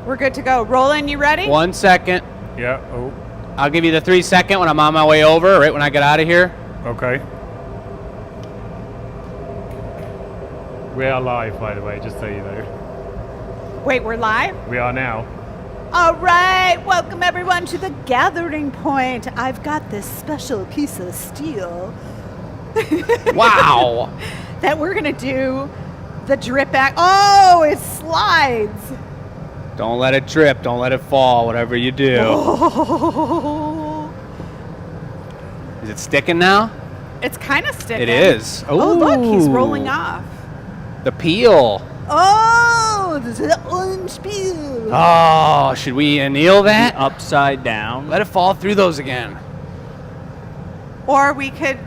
We're good to go. Roland, you ready? 1 second. Yeah. Oh. I'll give you the 3 second when I'm on my way over, right when I get out of here. Okay. We are live, by the way, just so you know. Wait, we're live? We are now. All right. Welcome, everyone, to the gathering point. I've got this special piece of steel. Wow. That we're going to do the drip back. Oh, it slides. Don't let it trip. Don't let it fall, whatever you do. Oh. Is it sticking now? It's kind of sticking. It is. Oh, look, he's Ooh. rolling off. The peel. Oh, the orange peel. Oh, should we anneal that? Upside down. Let it fall through those again. Or we could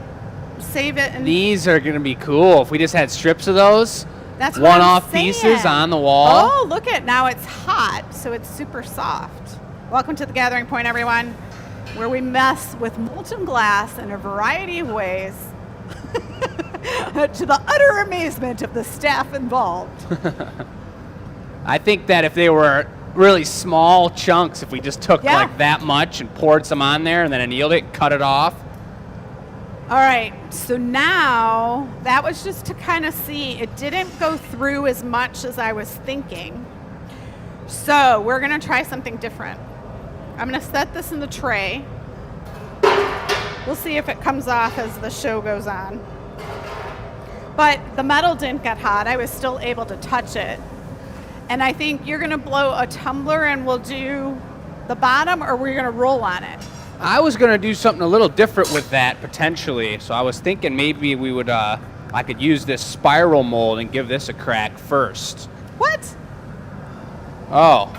save it and These are going to be cool. If we just had strips of those, that's what I'm one-off saying. pieces on the wall. Oh, look at now it's hot, so it's super soft. Welcome to the gathering point, everyone, where we mess with molten glass in a variety of ways to the utter amazement of the staff involved. I think that if they were really small chunks, if we just took Yeah. like that much and poured some on there and then annealed it, cut it off. All right, so now that was just to kind of see. It didn't go through as much as I was thinking. So we're going to try something different. I'm going to set this in the tray. We'll see if it comes off as the show goes on. But the metal didn't get hot. I was still able to touch it. And I think you're going to blow a tumbler and we'll do the bottom, or we're going to roll on it. I was going to do something a little different with that potentially. So I was thinking maybe we would, I could use this spiral mold and give this a crack first. What? Oh.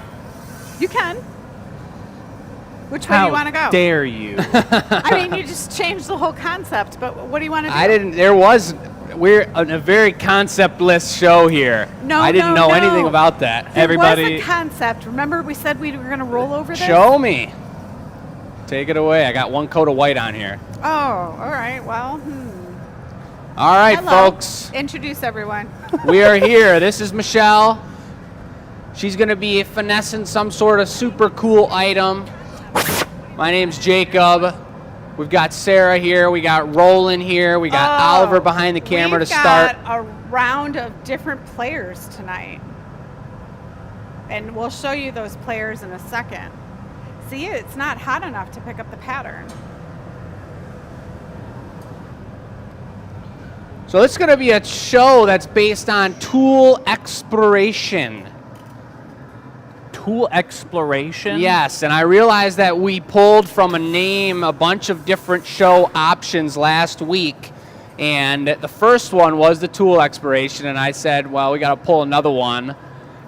You can. Which way do you want to go? How dare you? I mean, you just changed the whole concept, but what do you want to do? We're on a very conceptless show here. No, I didn't no, know no. anything about that. There Everybody- was a concept. Remember we said we were going to roll over this? Show me. Take it away. I got one coat of white on here. Oh, all right. Well, All right, Hello. folks. Introduce everyone. We are here. This is Michelle. She's going to be finessing some sort of super cool item. My name's Jacob. We've got Sarah here. We got Roland here. We got Oliver behind the camera to start. We've got a round of different players tonight. And we'll show you those players in a second. See, it's not hot enough to pick up the pattern. So it's going to be a show that's based on tool exploration. Tool exploration? Yes, and I realized that we pulled from a bunch of different show options last week. And the first one was the tool exploration, and I said, well, we got to pull another one.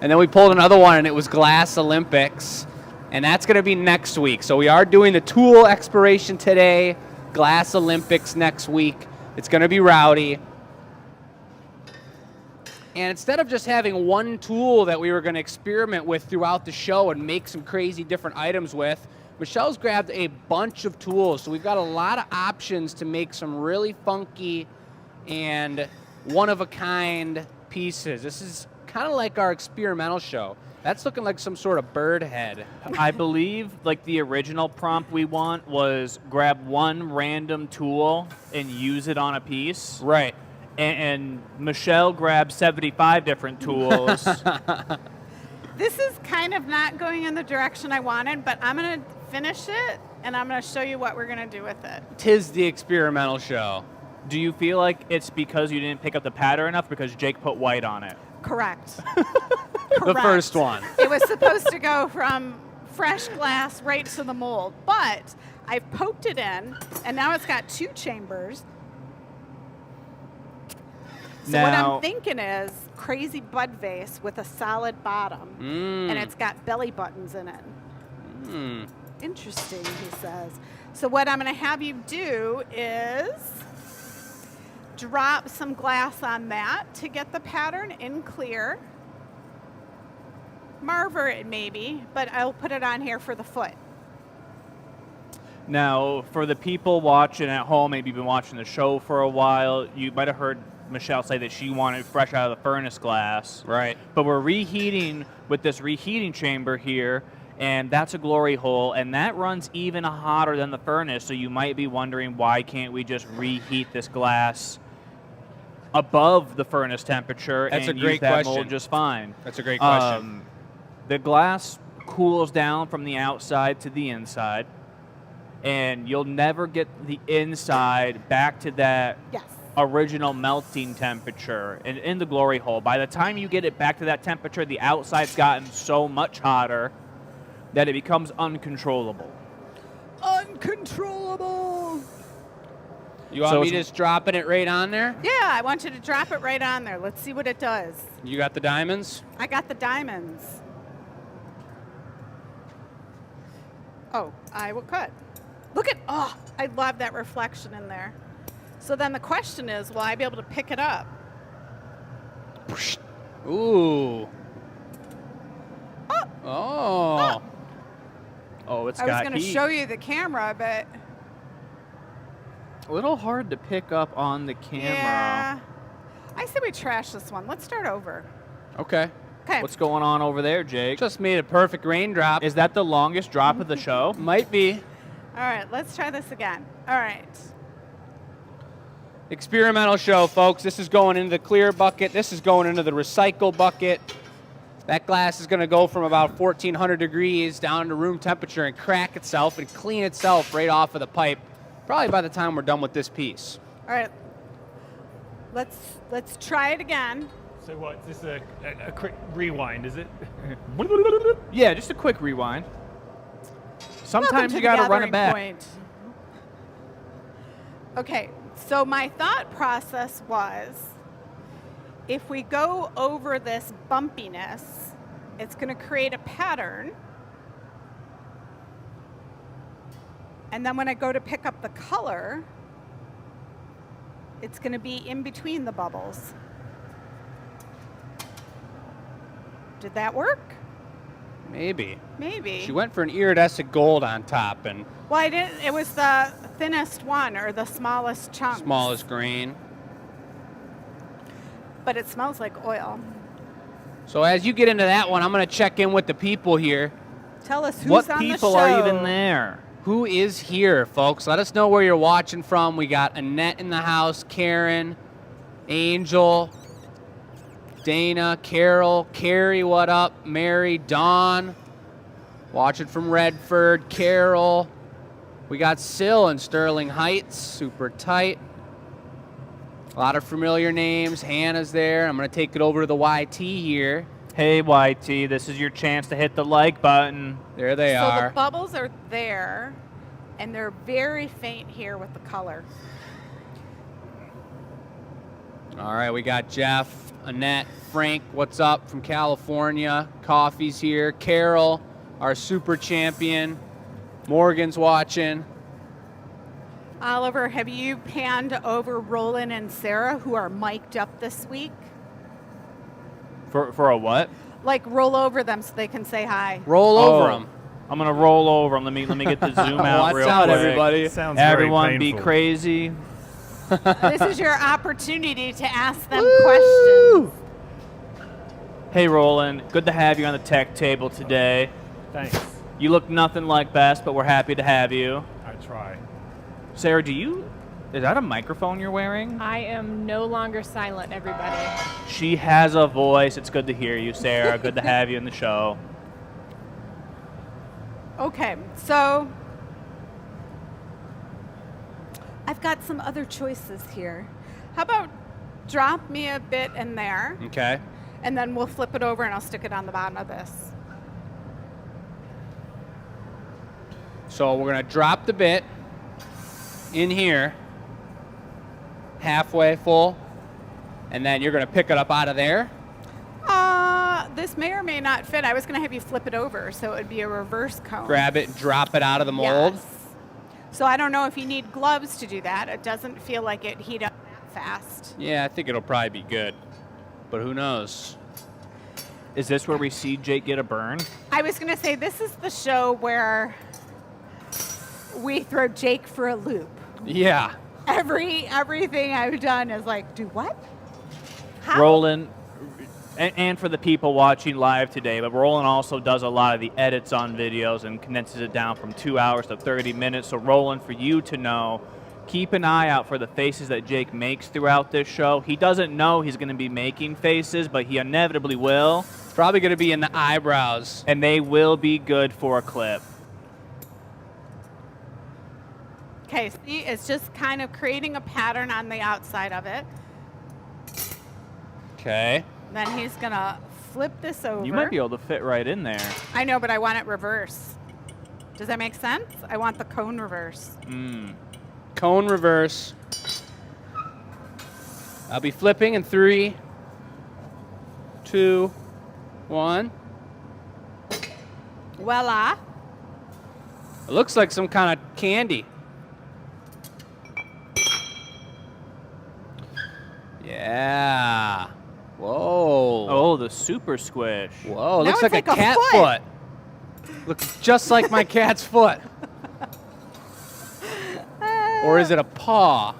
And then we pulled another one, and it was Glass Olympics. And that's going to be next week. So we are doing the tool exploration today, Glass Olympics next week. It's going to be rowdy. And instead of just having one tool that we were going to experiment with throughout the show and make some crazy different items with, Michelle's grabbed a bunch of tools. So we've got a lot of options to make some really funky and one-of-a-kind pieces. This is kind of like our experimental show. That's looking like some sort of bird head. I believe like the original prompt we want was grab one random tool and use it on a piece. Right. And Michelle grabbed 75 different tools. This is kind of not going in the direction I wanted, but I'm going to finish it, and I'm going to show you what we're going to do with it. 'Tis the experimental show. Do you feel like it's because you didn't pick up the pattern enough because Jake put white on it? Correct. The first one. It was supposed to go from fresh glass right to the mold, but I've poked it in, and now it's got 2 chambers. So what Now- I'm thinking is crazy bud vase with a solid bottom, and it's got belly buttons in it. Interesting, he says. So what I'm going to have you do is drop some glass on that to get the pattern in clear. Marver it maybe, but I'll put it on here for the foot. Now, for the people watching at home, maybe you've been watching the show for a while, you might have heard Michelle say that she wanted fresh out of the furnace glass. Right. But we're reheating with this reheating chamber here, and that's a glory hole, and that runs even hotter than the furnace. So you might be wondering, why can't we just reheat this glass above the furnace temperature That's and a great use that question. mold just fine? That's a great question. The glass cools down from the outside to the inside, and you'll never get the inside back to that Yes. original melting temperature in the glory hole. By the time you get it back to that temperature, the outside's gotten so much hotter that it becomes uncontrollable. Uncontrollable. You want so me it's- just dropping it right on there? Yeah, I want you to drop it right on there. Let's see what it does. You got the diamonds? I got the diamonds. Oh, I will cut. Look at, oh, I love that reflection in there. So then the question is, will I be able to pick it up? Ooh. Oh. Oh, it's I was got going to heat. show you the camera, but A little hard to pick up on the camera. yeah. I say we trash this one. Let's start over. Okay. Okay. What's going on over there, Jake? Just made a perfect raindrop. Is that the longest drop of the show? Might be. All right, let's try this again. All right. Experimental show, folks. This is going into the clear bucket. This is going into the recycle bucket. That glass is going to go from about 1,400 degrees down to room temperature and crack itself and clean itself right off of the pipe, probably by the time we're done with this piece. All right. Let's try it again. So what? Is this a quick rewind? Is it? Yeah, just a quick rewind. Sometimes Welcome to you the got to run gathering it back. point. Okay, so my thought process was, if we go over this bumpiness, it's going to create a pattern. And then when I go to pick up the color, it's going to be in between the bubbles. Did that work? Maybe. Maybe. She went for an iridescent gold on top and Well, I didn't. It was the thinnest one, or the smallest chunk. smallest grain. But it smells like oil. So as you get into that one, I'm going to check in with the people here. Tell us who's What on the people show. are even there? Who is here, folks? Let us know where you're watching from. We got Annette in the house, Karen, Angel, Dana, Carol, Carrie, what up? Mary, Dawn, watching from Redford, Carol. We got Sil in Sterling Heights, super tight. A lot of familiar names. Hannah's there. I'm going to take it over to the YT here. Hey, YT, this is your chance to hit the like button. There they So are. the bubbles are there, and they're very faint here with the color. All right, we got Jeff, Annette, Frank, what's up from California? Coffee's here. Carol, our super champion. Morgan's watching. Oliver, have you panned over Roland and Sarah, who are mic'd up this week? For a what? Like, roll over them so they can say hi. Roll over them. I'm gonna roll over them. Let me get the zoom out Watch real out, quick. everybody. Sounds Everyone very be painful. crazy. This is your opportunity to ask them questions. Hey, Roland. Good to have you on the tech table today. Thanks. You look nothing like best, but we're happy to have you. I try. Sarah, is that a microphone you're wearing? I am no longer silent, everybody. She has a voice. It's good to hear you, Sarah. Good to have you in the show. Okay, so I've got some other choices here. How about drop me a bit in there, Okay. and then we'll flip it over and I'll stick it on the bottom of this. So we're going to drop the bit in here, halfway full, and then you're going to pick it up out of there. This may or may not fit. I was going to have you flip it over, so it would be a reverse cone. Grab it and drop it out of the mold. Yes. So I don't know if you need gloves to do that. It doesn't feel like it heat up that fast. Yeah, I think it'll probably be good, but who knows? Is this where we see Jake get a burn? I was going to say, this is the show where we throw Jake for a loop. Yeah. Everything I've done is like, do what? How? Roland, and for the people watching live today, but Roland also does a lot of the edits on videos and condenses it down from 2 hours to 30 minutes. So Roland, for you to know, keep an eye out for the faces that Jake makes throughout this show. He doesn't know he's going to be making faces, but he inevitably will. It's probably going to be in the eyebrows. And they will be good for a clip. Okay, see, it's just kind of creating a pattern on the outside of it. Okay. Then he's going to flip this over. You might be able to fit right in there. I know, but I want it reverse. Does that make sense? I want the cone reverse. Cone reverse. I'll be flipping in 3, 2, 1. Voila. It looks like some kind of candy. Yeah. Whoa. Oh, the super squish. Whoa, Now looks it's like a like a cat foot. foot. Looks just like my cat's foot. Or is it a paw?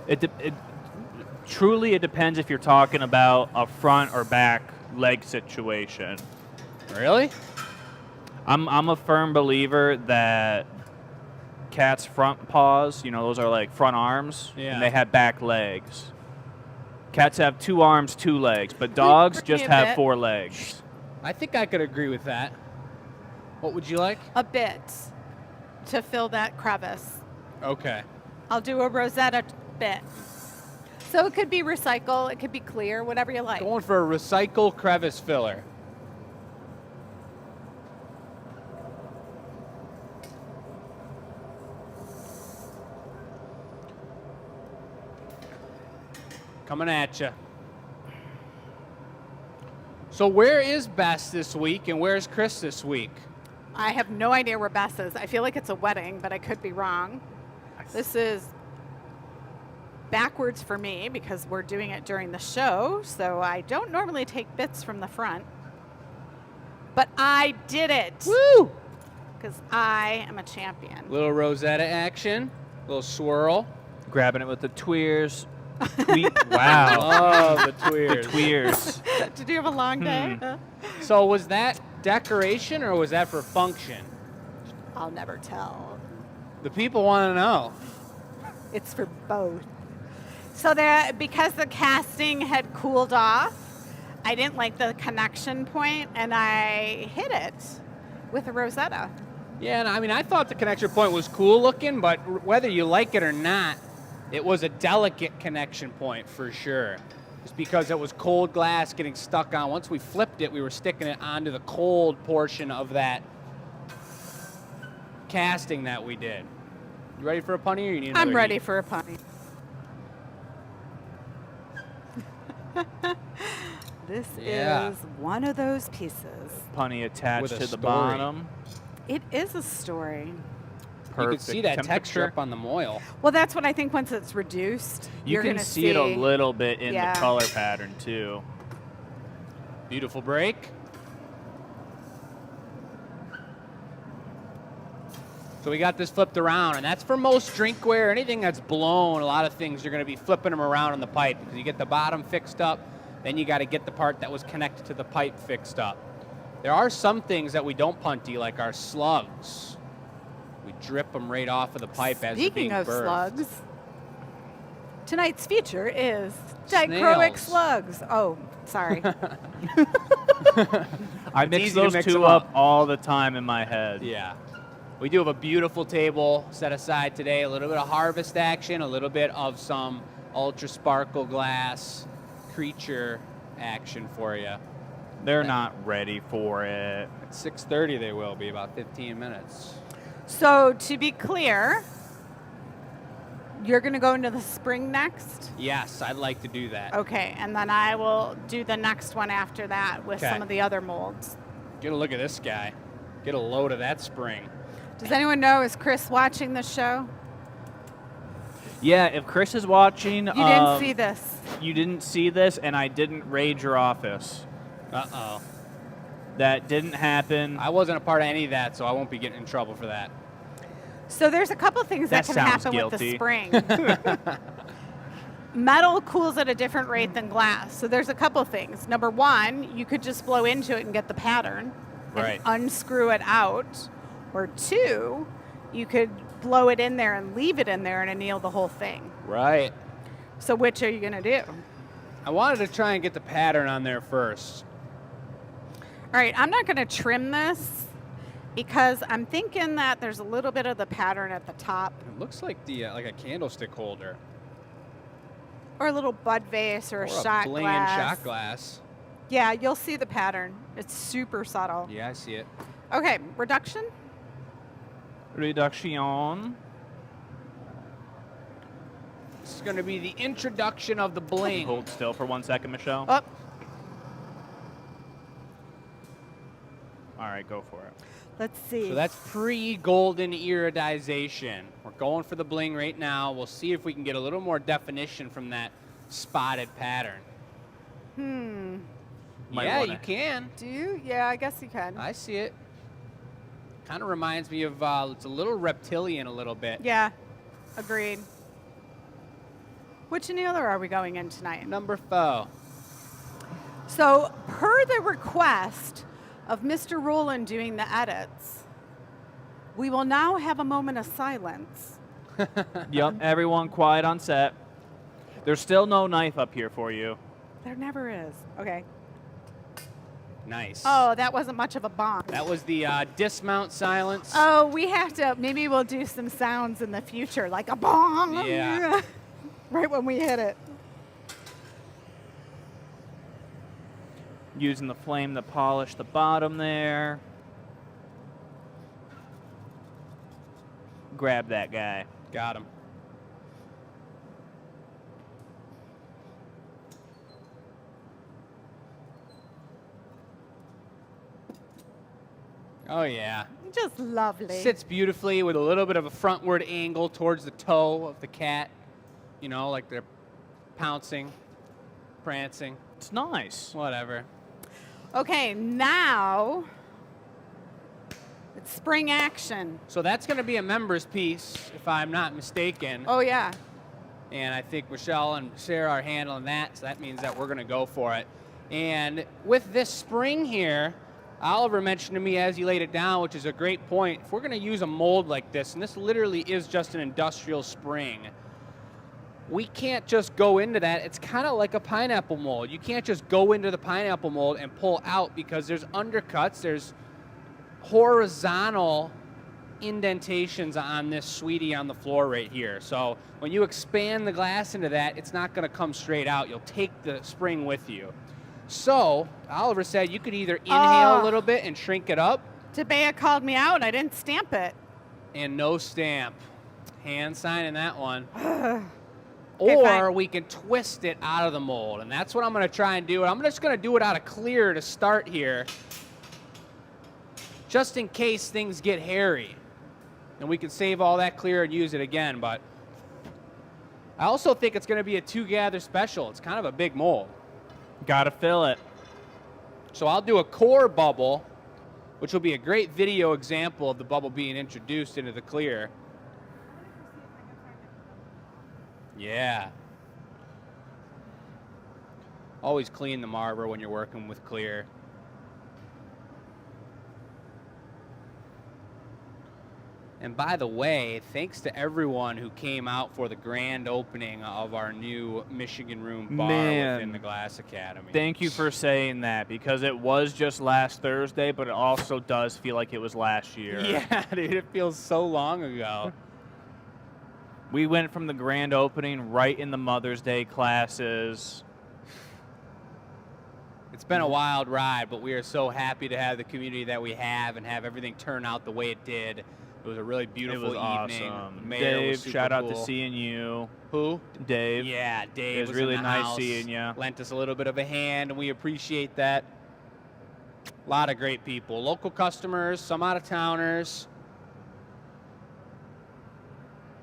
It truly depends if you're talking about a front or back leg situation. Really? I'm a firm believer that cats' front paws, those are like front arms, Yeah. and they have back legs. Cats have 2 arms, 2 legs, but dogs bring me just a have bit? 4 legs. I think I could agree with that. What would you like? A bit to fill that crevice. Okay. I'll do a Rosetta bit. So it could be recycle, it could be clear, whatever you like. Going for a recycle crevice filler. Coming at you. So where is Bess this week and where's Chris this week? I have no idea where Bess is. I feel like it's a wedding, but I could be wrong. This is backwards for me because we're doing it during the show, so I don't normally take bits from the front. But I did it Woo! because I am a champion. Little Rosetta action, little swirl. Grabbing it with the tweers. Wow. Oh, the The tweers. tweers. Did you have a long day? So was that decoration or was that for function? I'll never tell. The people want to know. It's for both. So there, because the casting had cooled off, I didn't like the connection point, and I hit it with a Rosetta. Yeah, and I thought the connection point was cool looking, but whether you like it or not, it was a delicate connection point for sure. Just because it was cold glass getting stuck on. Once we flipped it, we were sticking it onto the cold portion of that casting that we did. You ready for a punny or you need another I'm ready heat? for a punny. This Yeah. is one of those pieces. Punny attached With a to the story. bottom. It is a story. You can Perfect see that texture temperature. up on the moil. Well, that's what I think once it's reduced, You you're can gonna see it a little bit in Yeah. the color pattern too. Beautiful break. So we got this flipped around, and that's for most drinkware. Anything that's blown, a lot of things, you're going to be flipping them around in the pipe because you get the bottom fixed up, then you got to get the part that was connected to the pipe fixed up. There are some things that we don't punty, like our slugs. We drip them right off of the pipe as they're Speaking being of birthed. slugs, tonight's feature is dichroic Snails. slugs. Oh, sorry. I It's mix easy to those mix 2 them up up. all the time in my head. Yeah. We do have a beautiful table set aside today. A little bit of harvest action, a little bit of some ultra sparkle glass creature action for you. They're not ready for it. At 6:30 they will be, about 15 minutes. So to be clear, you're going to go into the spring next? Yes, I'd like to do that. Okay, and then I will do the next one after that with Okay. some of the other molds. Get a look at this guy. Get a load of that spring. Does anyone know, is Chris watching the show? Yeah, if Chris is watching, You didn't see this. You didn't see this, and I didn't raid your office. Uh-oh. That didn't happen. I wasn't a part of any of that, so I won't be getting in trouble for that. So there's a couple things that That can sounds happen with the guilty. spring. Metal cools at a different rate than glass. So there's a couple things. Number one, you could just blow into it and get the pattern Right. and unscrew it out. Or two, you could blow it in there and leave it in there and anneal the whole thing. Right. So which are you going to do? I wanted to try and get the pattern on there first. All right, I'm not going to trim this because I'm thinking that there's a little bit of the pattern at the top. It looks like like a candlestick holder. Or a little bud vase or a shot blinging glass. shot glass. Yeah, you'll see the pattern. It's super subtle. Yeah, I see it. Okay, reduction. Reduction. This is going to be the introduction of the bling. Hold still for 1 second, Michelle. Oh, All right, go for it. let's see. So that's pre-golden iridization. We're going for the bling right now. We'll see if we can get a little more definition from that spotted pattern. Might Yeah, wanna- you can. Do you? Yeah, I guess you can. I see it. Kind of reminds me of, it's a little reptilian a little bit. Yeah, agreed. Which annealer are we going in tonight? Number 4. So, per the request of Mr. Rowland doing the edits, we will now have a moment of silence. Yep, everyone quiet on set. There's still no knife up here for you. There never is. Okay. Nice. Oh, that wasn't much of a bomb. That was the dismount silence. Oh, we have to, maybe we'll do some sounds in the future, like a bong. Yeah. Right when we hit it. Using the flame to polish the bottom there. Grab that guy. Got him. Oh, yeah. Just lovely. Sits beautifully with a little bit of a frontward angle towards the toe of the cat. You know, like they're pouncing, prancing, It's nice. whatever. Okay, now it's spring action. So that's going to be a members piece, if I'm not mistaken. Oh, yeah. And I think Michelle and Sarah are handling that, so that means that we're going to go for it. And with this spring here, Oliver mentioned to me as he laid it down, which is a great point, if we're going to use a mold like this, and this literally is just an industrial spring, we can't just go into that. It's kind of like a pineapple mold. You can't just go into the pineapple mold and pull out because there's undercuts, there's horizontal indentations on this sweetie on the floor right here. So when you expand the glass into that, it's not going to come straight out. You'll take the spring with you. So Oliver said you could either inhale a little bit and shrink it up. Tabea called me out. I didn't stamp it. And no stamp. Hand signing that one. Okay, Or fine. we can twist it out of the mold. And that's what I'm going to try and do. And I'm just going to do it out of clear to start here, just in case things get hairy. And we can save all that clear and use it again. But I also think it's going to be a 2-gather special. It's kind of a big mold. Gotta fill it. So I'll do a core bubble, which will be a great video example of the bubble being introduced into the clear. Yeah. Always clean the marber when you're working with clear. And by the way, thanks to everyone who came out for the grand opening of our new Michigan Room bar within the Glass Academy. Thank you for saying that, because it was just last Thursday, but it also does feel like it was last year. Yeah, dude, it feels so long ago. We went from the grand opening right in the Mother's Day classes. It's been a wild ride, but we are so happy to have the community that we have and have everything turn out the way it did. It was a really beautiful It was evening. awesome. The mayor was Dave, super shout out to cool. seeing you. Who? Dave. Yeah, Dave It was was really in the nice house, seeing ya. Lent us a little bit of a hand, and we appreciate that. A lot of great people. Local customers, some out-of-towners.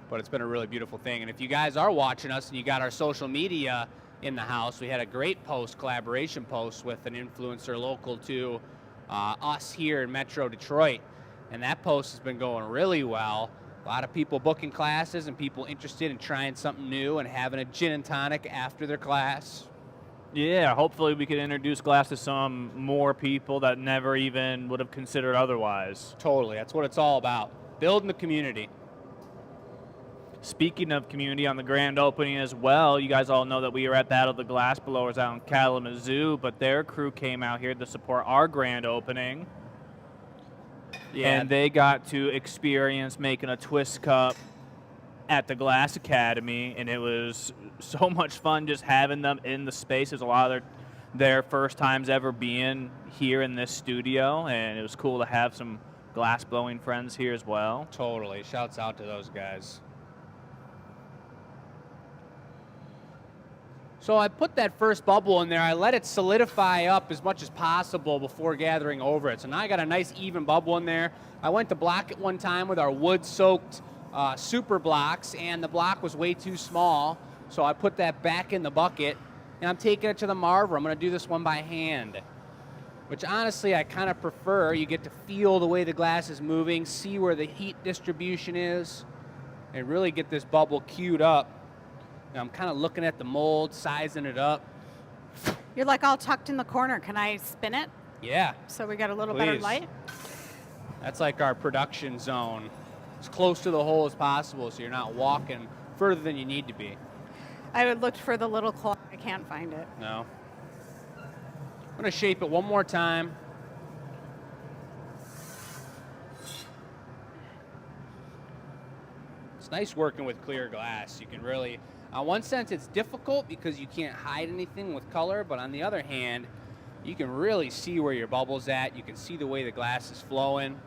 But it's been a really beautiful thing. And if you guys are watching us and you got our social media in the house, we had a great collaboration post with an influencer local to us here in Metro Detroit. And that post has been going really well. A lot of people booking classes and people interested in trying something new and having a gin and tonic after their class. Yeah, hopefully we could introduce glass to some more people that never even would have considered otherwise. Totally, that's what it's all about. Building the community. Speaking of community, on the grand opening as well, you guys all know that we were at Battle of the Glass Blowers out in Kalamazoo, but their crew came out here to support our grand opening. Yeah. And they got to experience making a twist cup at the Glass Academy, and it was so much fun just having them in the space. It was a lot of their first times ever being here in this studio, and it was cool to have some glass blowing friends here as well. Totally. Shouts out to those guys. So I put that first bubble in there. I let it solidify up as much as possible before gathering over it. So now I got a nice even bubble in there. I went to block it one time with our wood-soaked super blocks, and the block was way too small. So I put that back in the bucket, and I'm taking it to the marver. I'm going to do this one by hand, which honestly I kind of prefer. You get to feel the way the glass is moving, see where the heat distribution is, and really get this bubble queued up. Now I'm kind of looking at the mold, sizing it up. You're like all tucked in the corner. Can I spin it Yeah, so we got a little better Please. light? that's like our production zone. As close to the hole as possible so you're not walking further than you need to be. I would look for the little claw. I can't find it. No. I'm going to shape it one more time. It's nice working with clear glass. You can really, on one sense, it's difficult because you can't hide anything with color, but on the other hand, you can really see where your bubble's at. You can see the way the glass is flowing.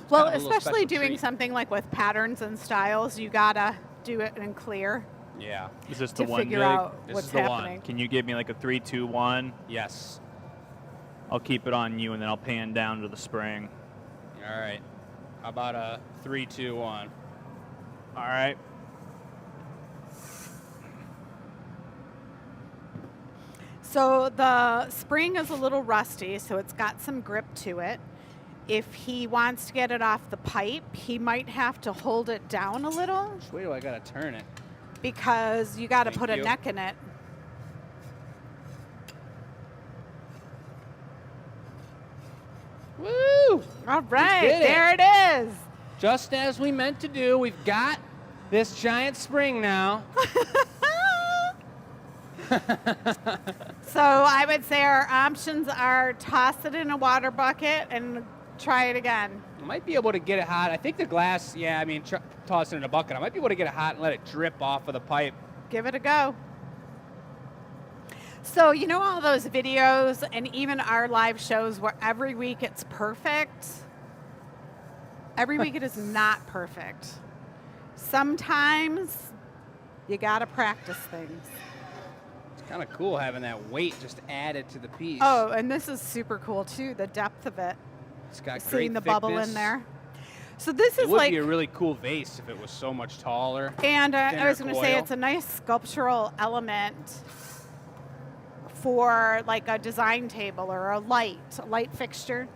Well, kind of a little especially special doing treat. something like with patterns and styles, you gotta do it in clear Yeah. Is this to the one, figure Jake? out This what's is the one. happening. Can you give me like a 3, 2, 1? Yes. I'll keep it on you, and then I'll pan down to the spring. All right. How about a 3, 2, 1? All right. So the spring is a little rusty, so it's got some grip to it. If he wants to get it off the pipe, he might have to hold it down a little Which way do I got to turn it? because you got to Thank put a you. neck in it. Woo! All right, did it. there it is. Just as we meant to do, we've got this giant spring now. So I would say our options are toss it in a water bucket and try it again. I might be able to get it hot. I think the glass, toss it in a bucket. I might be able to get it hot and let it drip off of the pipe. Give it a go. So, you know all those videos and even our live shows where every week it's perfect? Every week it is not perfect. Sometimes you got to practice things. It's kind of cool having that weight just added to the piece. Oh, and this is super cool too, the depth of it. It's got Seeing great the bubble thickness. in there. So this It is would like, be a really cool vase if it was so much taller. and I thinner was going to say coil. it's a nice sculptural element for like a design table or a light fixture.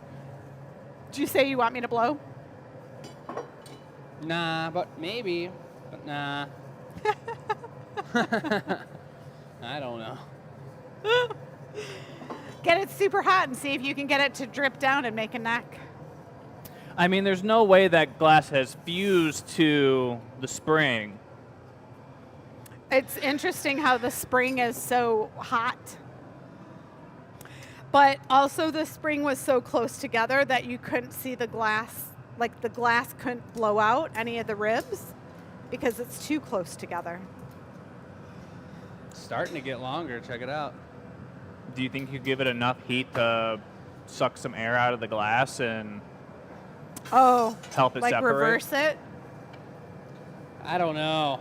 Did you say you want me to blow? Nah, but maybe. But nah. I don't know. Get it super hot and see if you can get it to drip down and make a neck. I mean, there's no way that glass has fused to the spring. It's interesting how the spring is so hot. But also the spring was so close together that you couldn't see the glass. Like the glass couldn't blow out any of the ribs because it's too close together. It's starting to get longer. Check it out. Do you think you give it enough heat to suck some air out of the glass and Oh, help it like separate? reverse it? I don't know.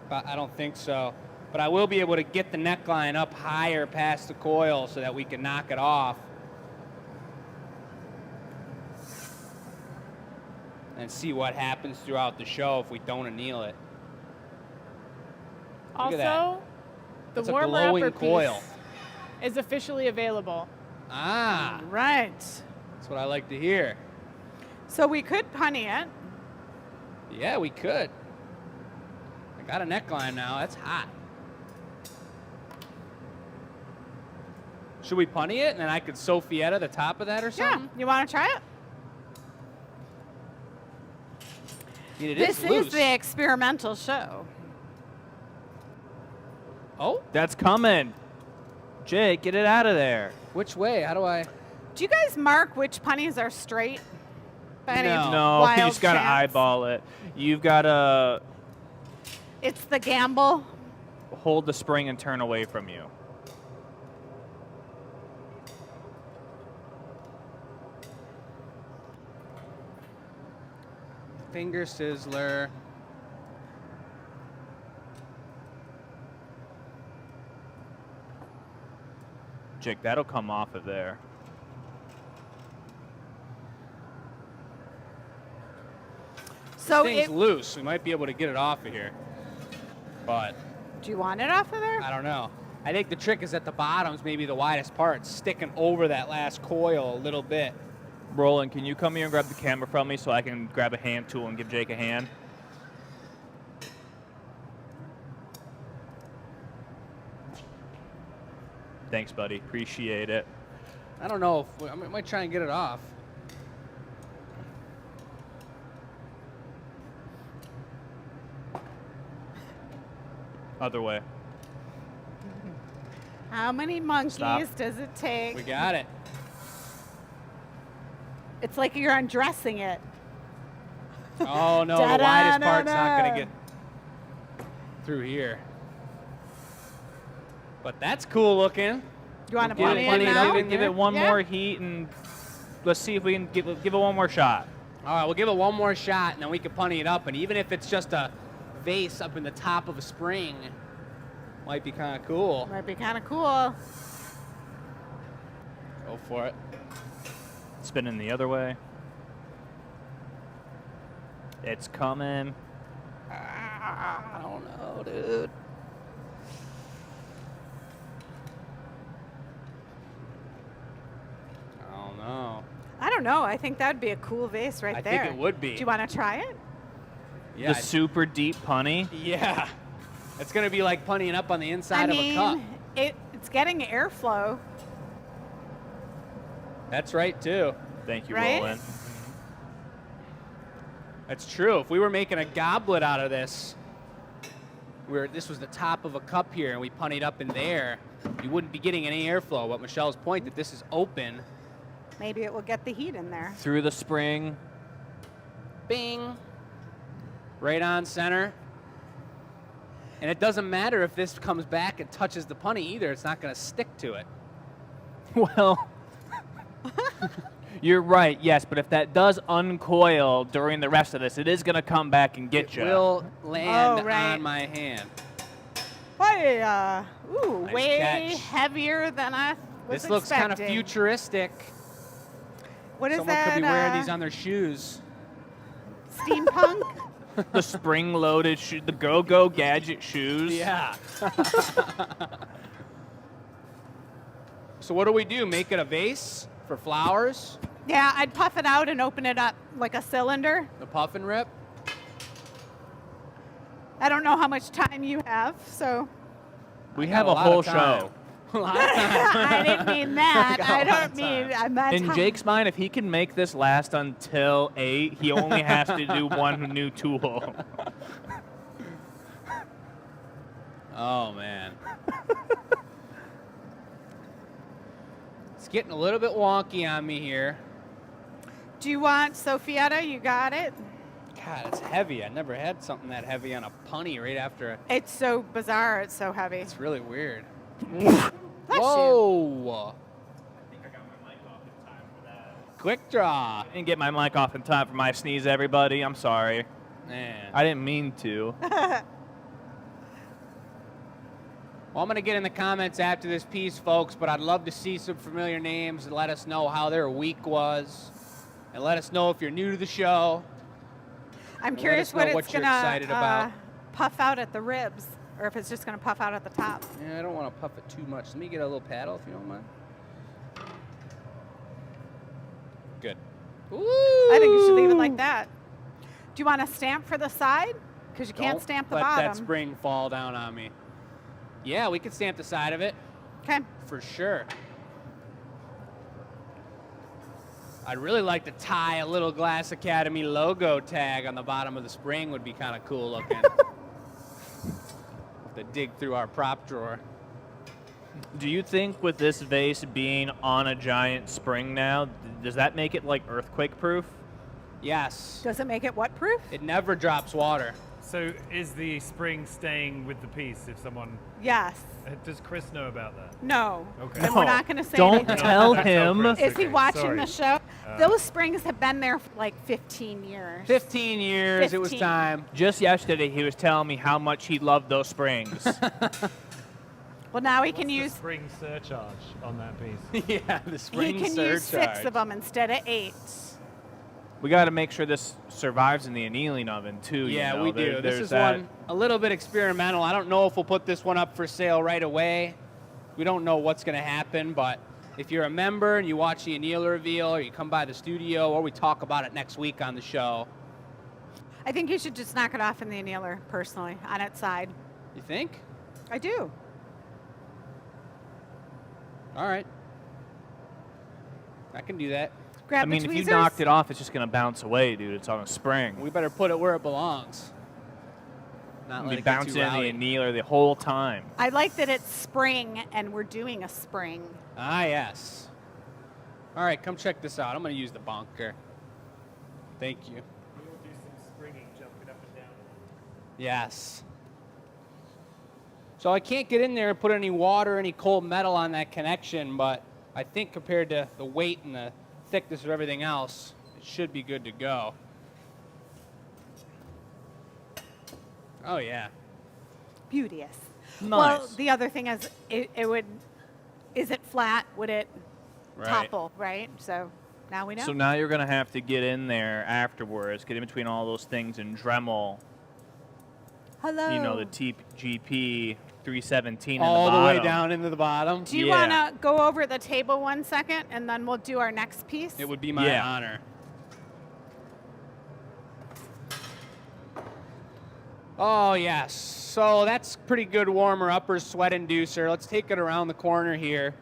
But I don't think so. But I will be able to get the neckline up higher past the coil so that we can knock it off. And see what happens throughout the show if we don't anneal it. Look at that. Also, the That's a warmer glowing upper coil. piece is officially available. Ah, Right. that's what I like to hear. So we could punny it. Yeah, we could. I got a neckline now. That's hot. Should we punny it and then I could Sophietta the top of that or something? Yeah. You want to try it? I mean, it This loose. is the experimental show. Oh, That's coming. Jake, get it out of there. which way? How do I? Do you guys mark which punnies are straight? By any No. No, you wild just got to chance? eyeball it. You've got to It's the gamble. hold the spring and turn away from you. Finger sizzler. Jake, that'll come off of there. So Thing's it, loose. We might be able to get it off of here. But do you want it off of there? I don't know. I think the trick is at the bottom's maybe the widest part, sticking over that last coil a little bit. Roland, can you come here and grab the camera from me so I can grab a hand tool and give Jake a hand? Thanks, buddy. Appreciate it. I don't know if I might try and get it off. Other way. How many monkeys Stop. does it take? We got it. It's like you're undressing it. Oh no, the widest part's not Da-da-da-da. gonna get through here. But that's cool looking. You want to Give put it it plenty in of now? oven. Give it one Yeah. more heat and let's see if we can give it one more shot. All right, we'll give it one more shot and then we can punny it up. And even if it's just a vase up in the top of a spring, might be kind of cool. Might be kind of cool. Go for it. Spinning the other way. It's coming. I don't know, dude. I don't know. I don't know. I think that'd be a cool vase right I there. think it would be. Do you want to try it? Yeah. The super deep punny. Yeah. It's gonna be like punnying up on the inside I of a cup. mean, it's getting airflow. That's right too. Thank you, Right? Roland. That's true. If we were making a goblet out of this, this was the top of a cup here, and we punnied up in there, you wouldn't be getting any airflow. But Michelle's point that this is open, Maybe it will get the heat in there. Through the spring. bing, right on center. And it doesn't matter if this comes back and touches the punny either. It's not going to stick to it. Well, you're right, yes, but if that does uncoil during the rest of this, it is going to come back and get It you. will land Oh, right. on my hand. Boy, ooh, Nice way catch. heavier than I was This looks kind of expecting. futuristic. What is Someone that? could be wearing these on their shoes. Steampunk? The spring-loaded the go-go gadget shoes. Yeah. So what do we do? Make it a vase for flowers? Yeah, I'd puff it out and open it up like a cylinder. The puff and rip? I don't know how much time you have, so We I got have a a lot whole of time. show. A lot of time. I didn't mean that. Got a I lot don't of mean time. I'm not In Jake's mind, if he can make this last until 8, he only has to do one new tool. Oh, man. It's getting a little bit wonky on me here. Do you want Sophietta? You got it. God, it's heavy. I never had something that heavy on a punny right after. It's so bizarre. It's so heavy. It's really weird. Bless you. Whoa! Quick draw. I didn't get my mic off in time for my sneeze, everybody. I'm sorry. Man. I didn't mean to. Well, I'm going to get in the comments after this piece, folks, but I'd love to see some familiar names and let us know how their week was. And let us know if you're new to the show. I'm Let curious us know what what it's you're gonna excited about. puff out at the ribs, or if it's just gonna puff out at the top. Yeah, I don't want to puff it too much. Let me get a little paddle, if you don't mind. Good. Woo! I think you should leave it like that. Do you want a stamp for the side? Because you can't Don't stamp the let bottom. that spring fall down on me. Yeah, we could stamp the side of it Okay. for sure. I'd really like to tie a little Glass Academy logo tag on the bottom of the spring. Would be kind of cool looking. Have to dig through our prop drawer. Do you think with this vase being on a giant spring now, does that make it like earthquake proof? Yes. Does it make it what proof? It never drops water. So is the spring staying with the piece if someone... Yes. Does Chris know about that? No. Okay. Then we're not going to say Don't anything. tell Don't him. Chris. Is he Okay, watching sorry. the show? Those springs have been there for like 15 years. 15 years, it was 15. time. Just yesterday, he was telling me how much he loved those springs. Well, now he What's can the use. spring surcharge on that piece? Yeah, the spring He can surcharge. use 6 of them instead of 8. We got to make sure this survives in the annealing oven, too. Yeah, you know? we do. This There's is that. one a little bit experimental. I don't know if we'll put this one up for sale right away. We don't know what's going to happen, but if you're a member and you watch the annealer reveal, or you come by the studio, or we talk about it next week on the show. I think you should just knock it off in the annealer, personally, on its side. You think? I do. All right. I can do that. Grab I mean, the if tweezers. you knocked it off, it's just going to bounce away, dude. It's on a spring. We better put it where it belongs. Not We'll let be it get too bouncing in the rowdy. annealer the whole time. I like that it's spring and we're doing a spring. Ah, yes. All right, come check this out. I'm going to use the bunker. Thank you. We will do some springing, jumping up and down. Yes. So I can't get in there and put any water, any cold metal on that connection, but I think compared to the weight and the thickness of everything else, it should be good to go. Oh, yeah. Beauteous. Nice. Well, the other thing is, it would. Is it flat? Would it Right. topple? Right. So now we know. So now you're going to have to get in there afterwards, get in between all those things and Dremel, Hello. you know, the TGP 317 All in the the way bottom. down into the bottom. Do you Yeah. want to go over the table 1 second, and then we'll do our next piece? It would be my Yeah. honor. Oh, yes. So that's pretty good warmer upper sweat inducer. Let's take it around the corner here.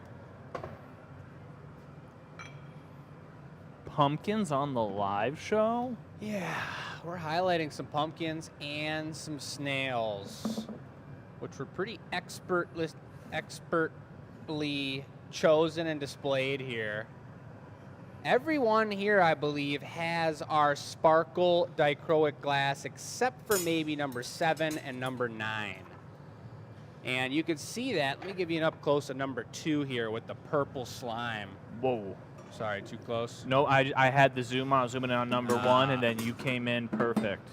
Pumpkins on the live show? Yeah, we're highlighting some pumpkins and some snails, which were pretty expertly chosen and displayed here. Everyone here, I believe, has our sparkle dichroic glass except for maybe number 7 and number 9. And you can see that. Let me give you an up close of number 2 here with the purple slime. Whoa. Sorry, too close. No, I had the zoom on. I was zooming in on number 1, and then you came in perfect.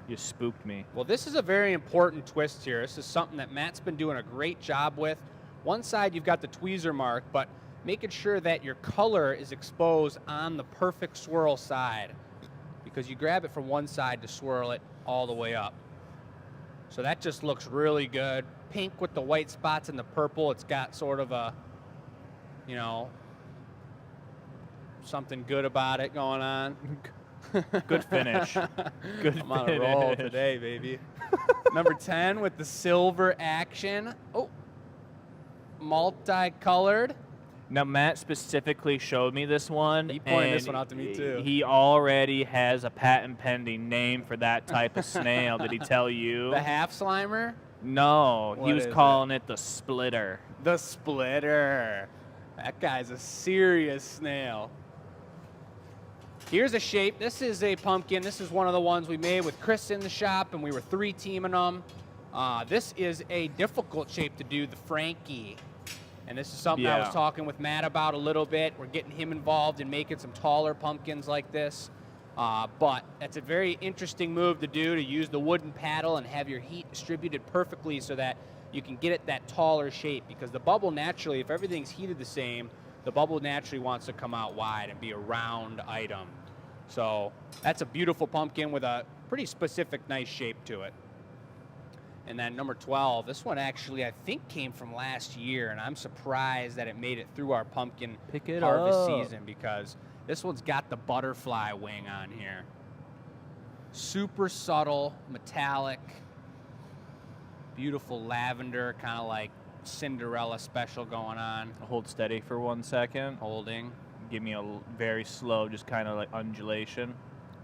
You spooked me. Well, this is a very important twist here. This is something that Matt's been doing a great job with. One side, you've got the tweezer mark, but making sure that your color is exposed on the perfect swirl side, because you grab it from one side to swirl it all the way up. So that just looks really good. Pink with the white spots and the purple. It's got sort of a, you know, something good about it going on. Good finish. Good I'm on a roll finish. today, baby. Number 10 with the silver action. Oh, multicolored. Now, Matt specifically showed me this one. He pointed and this one out to me, too. He already has a patent pending name for that type of snail. Did he tell you? The half slimer. No, What he was is calling it the splitter. The splitter. That guy's a serious snail. Here's a shape. This is a pumpkin. This is one of the ones we made with Chris in the shop, and we were 3-teaming them. This is a difficult shape to do, the Frankie. And this is something I was Yeah. talking with Matt about a little bit. We're getting him involved in making some taller pumpkins like this. But that's a very interesting move to do, to use the wooden paddle and have your heat distributed perfectly so that you can get it that taller shape. Because the bubble naturally, if everything's heated the same, the bubble naturally wants to come out wide and be a round item. So that's a beautiful pumpkin with a pretty specific, nice shape to it. And then number 12, this one actually I think came from last year, and I'm surprised that it made it through our pumpkin Pick it harvest up. season, because This one's got the butterfly wing on here. Super subtle, metallic, beautiful lavender, kind of like Cinderella special going on. Hold steady for 1 second. Holding. Give me a very slow, just kind of like undulation.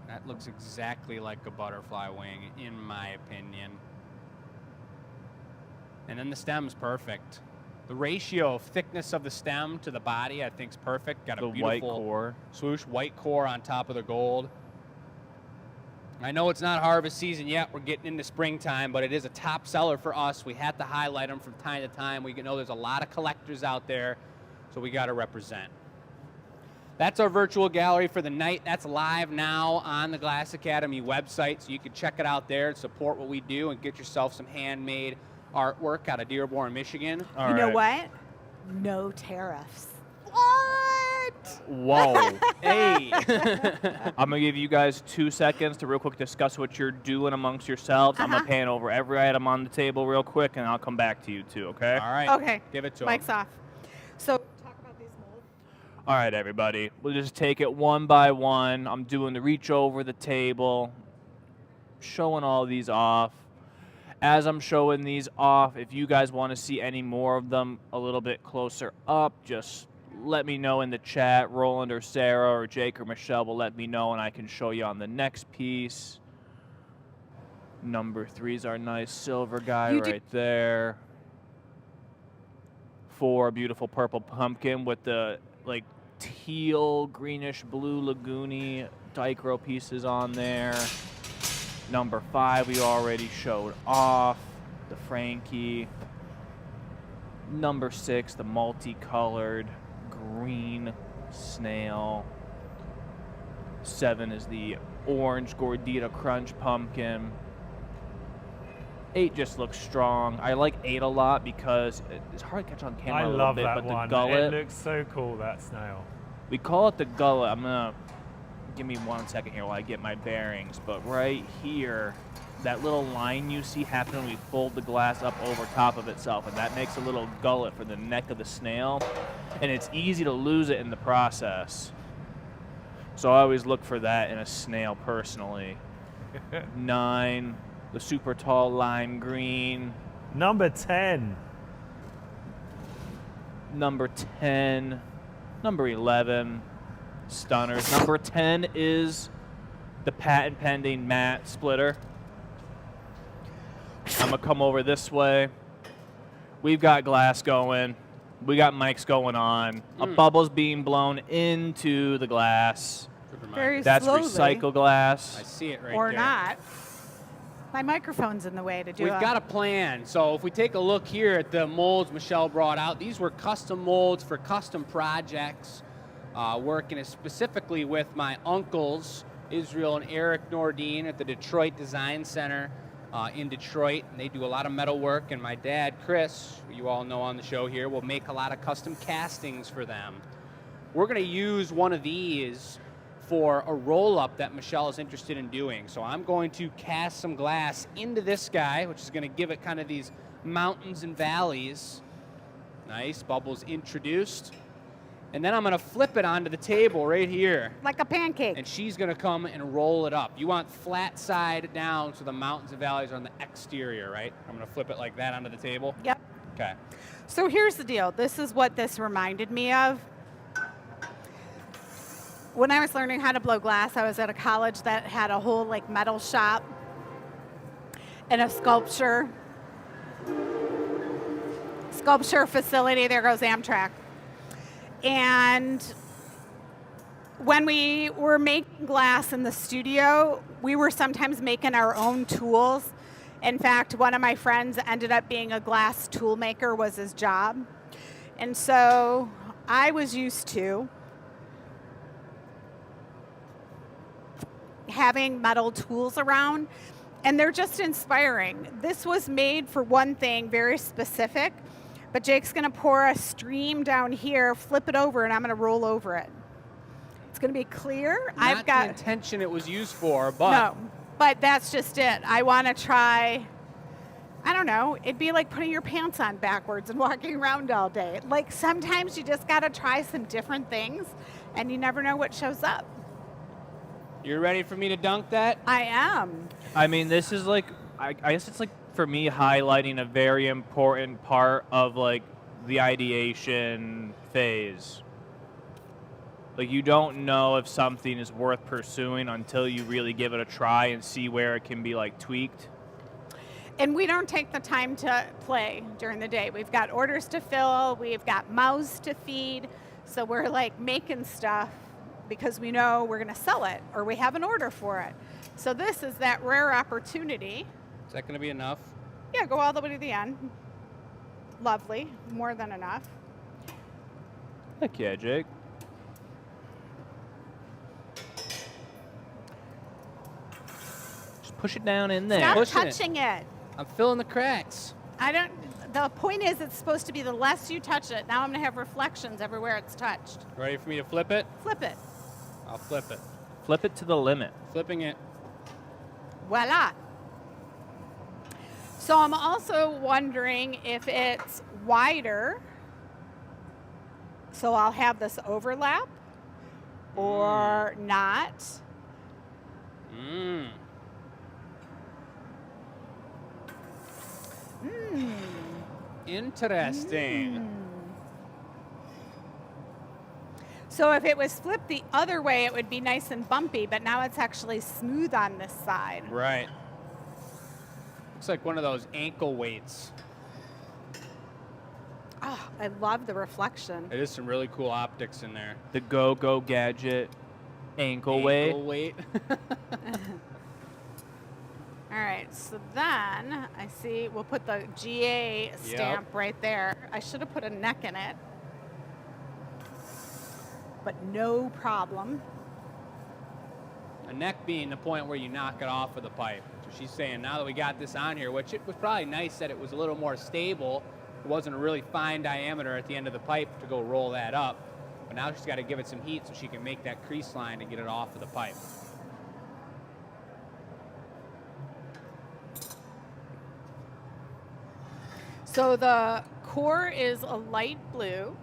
That looks exactly like a butterfly wing, in my opinion. And then the stem's perfect. The ratio of thickness of the stem to the body, I think, is perfect. Got a The beautiful white core. swoosh, white core on top of the gold. I know it's not harvest season yet. We're getting into springtime, but it is a top seller for us. We have to highlight them from time to time. We know there's a lot of collectors out there, so we got to represent. That's our virtual gallery for the night. That's live now on the Glass Academy website, so you can check it out there and support what we do and get yourself some handmade artwork out of Dearborn, Michigan. You know what? No tariffs. What? Whoa. Hey! I'm going to give you guys 2 seconds to real quick discuss what you're doing amongst yourselves. I'm going to pan over every item on the table real quick, and I'll come back to you too, okay? All right. Okay. Give it to Mike's him. off. So talk about these molds. All right, everybody. We'll just take it one by one. I'm doing the reach over the table, showing all these off. As I'm showing these off, if you guys want to see any more of them a little bit closer up, just let me know in the chat. Roland or Sarah or Jake or Michelle will let me know, and I can show you on the next piece. Number 3's our nice silver guy right there. 4, beautiful purple pumpkin with the like teal, greenish, blue lagoony dichro pieces on there. Number 5 we already showed off, the Frankie. Number 6, the multicolored green snail. 7 is the orange Gordita Crunch pumpkin. 8 just looks strong. I like 8 a lot because it's hard to catch on camera I a little love bit, that but one. the gullet, It looks so cool, that snail. we call it the gullet. I'm gonna give me 1 second here while I get my bearings. But right here, that little line you see happen when we fold the glass up over top of itself, and that makes a little gullet for the neck of the snail, and it's easy to lose it in the process. So I always look for that in a snail personally. 9, the super tall lime green. Number 10. Number 10, number 11, stunners. Number 10 is the patent pending matte splitter. I'm gonna come over this way. We've got glass going. We got mics going on. A bubble's being blown into the glass. Very That's slowly. recycled glass. I see it right Or there. not. My microphone's in the way to do We've it. got a plan. So if we take a look here at the molds Michelle brought out, these were custom molds for custom projects, working specifically with my uncles, Israel and Eric Nordine at the Detroit Design Center in Detroit. And they do a lot of metal work. And my dad, Chris, who you all know on the show here, will make a lot of custom castings for them. We're going to use one of these for a roll-up that Michelle is interested in doing. So I'm going to cast some glass into this guy, which is going to give it kind of these mountains and valleys. Nice, bubbles introduced. And then I'm going to flip it onto the table right here. like a pancake. And she's going to come and roll it up. You want flat side down so the mountains and valleys are on the exterior, right? I'm going to flip it like that onto the table. Yep. Okay. So here's the deal. This is what this reminded me of. When I was learning how to blow glass, I was at a college that had a whole like metal shop and a sculpture facility. There goes Amtrak. And when we were making glass in the studio, we were sometimes making our own tools. In fact, one of my friends ended up being a glass tool maker, was his job. And so I was used to having metal tools around, and they're just inspiring. This was made for one thing, very specific, but Jake's gonna pour a stream down here, flip it over, and I'm gonna roll over it. It's gonna be clear. Not the intention it was used for, but no, but that's just it. I wanna try I don't know, it'd be like putting your pants on backwards and walking around all day. Like sometimes you just got to try some different things and you never know what shows up. You're ready for me to dunk that? I am. I mean, this is like, I guess it's like, for me, highlighting a very important part of like the ideation phase. Like, you don't know if something is worth pursuing until you really give it a try and see where it can be like tweaked. And we don't take the time to play during the day. We've got orders to fill, we've got mouths to feed, so we're like making stuff because we know we're going to sell it or we have an order for it. So this is that rare opportunity. Is that going to be enough? Yeah, go all the way to the end. Lovely, more than enough. Heck yeah, Jake. Just push it down in there. Stop Pushing it. touching it. I'm filling the cracks. The point is it's supposed to be the less you touch it. Now I'm going to have reflections everywhere it's touched. Ready for me to flip it? Flip it. I'll flip it. Flip it to the limit. Flipping it. Voila. So I'm also wondering if it's wider, so I'll have this overlap, or not. Mmm. Interesting. So if it was flipped the other way, it would be nice and bumpy, but now it's actually smooth on this side. Right. Looks like one of those ankle weights. Oh, I love the reflection. It is some really cool optics in there. The Go-Go Gadget ankle weight. Ankle weight. All right, so then I see we'll put the GA stamp right there. I should have put a neck in it, but no problem. A neck being the point where you knock it off of the pipe. So she's saying now that we got this on here, which it was probably nice that it was a little more stable. It wasn't a really fine diameter at the end of the pipe to go roll that up. But now she's got to give it some heat so she can make that crease line and get it off of the pipe. So the core is a light blue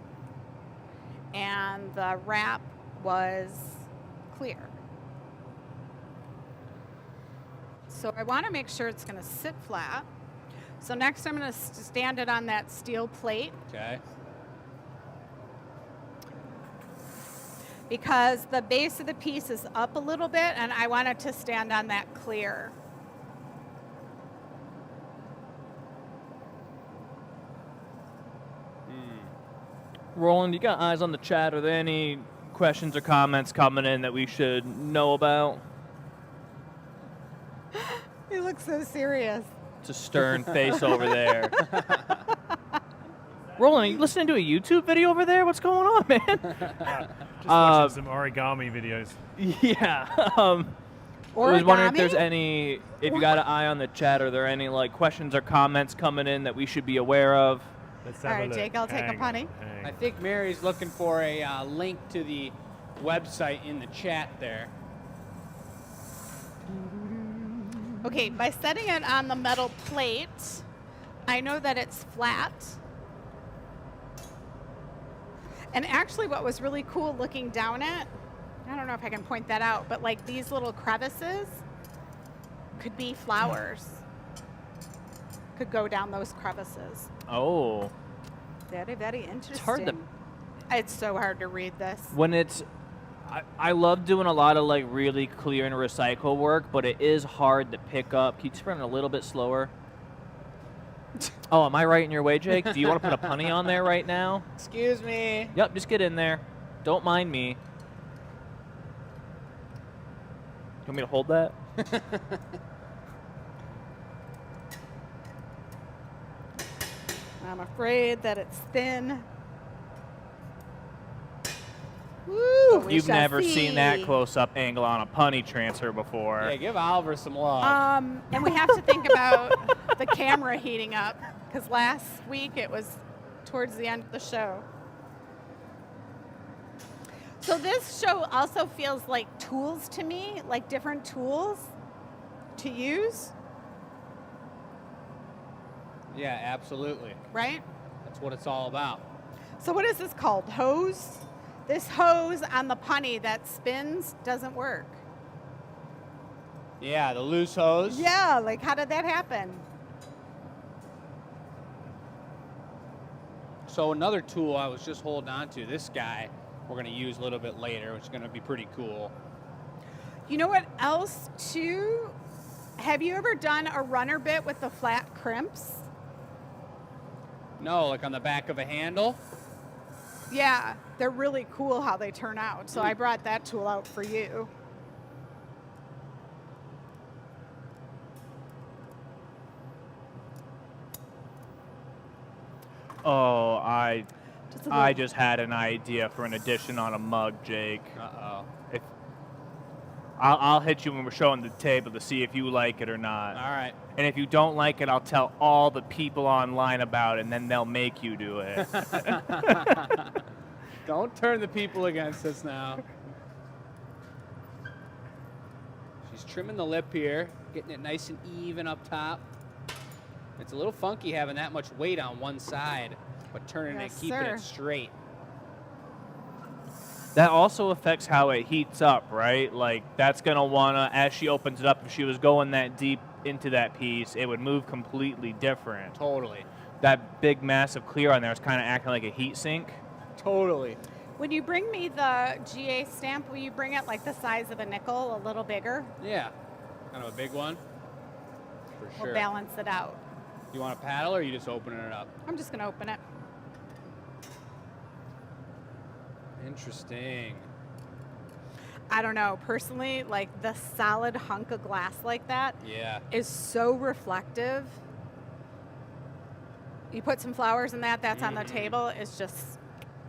and the wrap was clear. So I want to make sure it's going to sit flat. So next I'm going to stand it on that steel plate. Okay. Because the base of the piece is up a little bit and I want it to stand on that clear. Roland, you got eyes on the chat. Are there any questions or comments coming in that we should know about? You look so serious. It's a stern face over there. Roland, are you listening to a YouTube video over there? What's going on, man? Just watching some origami videos. Yeah. I was wondering if there's any, if you got an eye on the chat, are there any like questions or comments coming in that we should be aware of? Let's All have a right, look. Jake, I'll take a Hang punny. on, hang I on. think Mary's looking for a link to the website in the chat there. Okay, by setting it on the metal plate, I know that it's flat. And actually what was really cool looking down it, I don't know if I can point that out, but like these little crevices could be flowers. Could go down those crevices. Oh. Very, very interesting. It's hard to, It's so hard to read this. when it's, I love doing a lot of like really clear and recycle work, but it is hard to pick up. Can you just run a little bit slower? Oh, am I right in your way, Jake? Do you want to put a punny on there right now? Excuse me. Yep, just get in there. Don't mind me. You want me to hold that? I'm afraid that it's thin. Woo! we You've shall never see. seen that close-up angle on a punny transfer before. Yeah, give Oliver some love. And we have to think about the camera heating up because last week it was towards the end of the show. So this show also feels like tools to me, like different tools to use. Yeah, absolutely. right? That's what it's all about. So what is this called? Hose? This hose on the punny that spins doesn't work. Yeah, the loose hose. Yeah, like how did that happen? So another tool I was just holding on to, this guy, we're going to use a little bit later, which is going to be pretty cool. You know what else too? Have you ever done a runner bit with the flat crimps? No, like on the back of a handle. Yeah, they're really cool how they turn out. So I brought that tool out for you. Oh, I Just a little- just had an idea for an addition on a mug, Jake. Uh-oh. If I'll hit you when we're showing the table to see if you like it or not. All right. And if you don't like it, I'll tell all the people online about it, and then they'll make you do it. Don't turn the people against us now. She's trimming the lip here, getting it nice and even up top. It's a little funky having that much weight on one side, but turning Yes, it, keeping sir. it straight. That also affects how it heats up, right? Like, that's going to want to, as she opens it up, if she was going that deep into that piece, it would move completely different. Totally. That big, massive clear on there is kind of acting like a heat sink. Totally. When you bring me the GA stamp, will you bring it like the size of a nickel, a little bigger? Yeah. Kind of a big one. For sure. We'll balance it out. You want a paddle or are you just opening it up? I'm just going to open it. Interesting. I don't know. Personally, like the solid hunk of glass like that Yeah. is so reflective. You put some flowers in that, that's on the table. It's just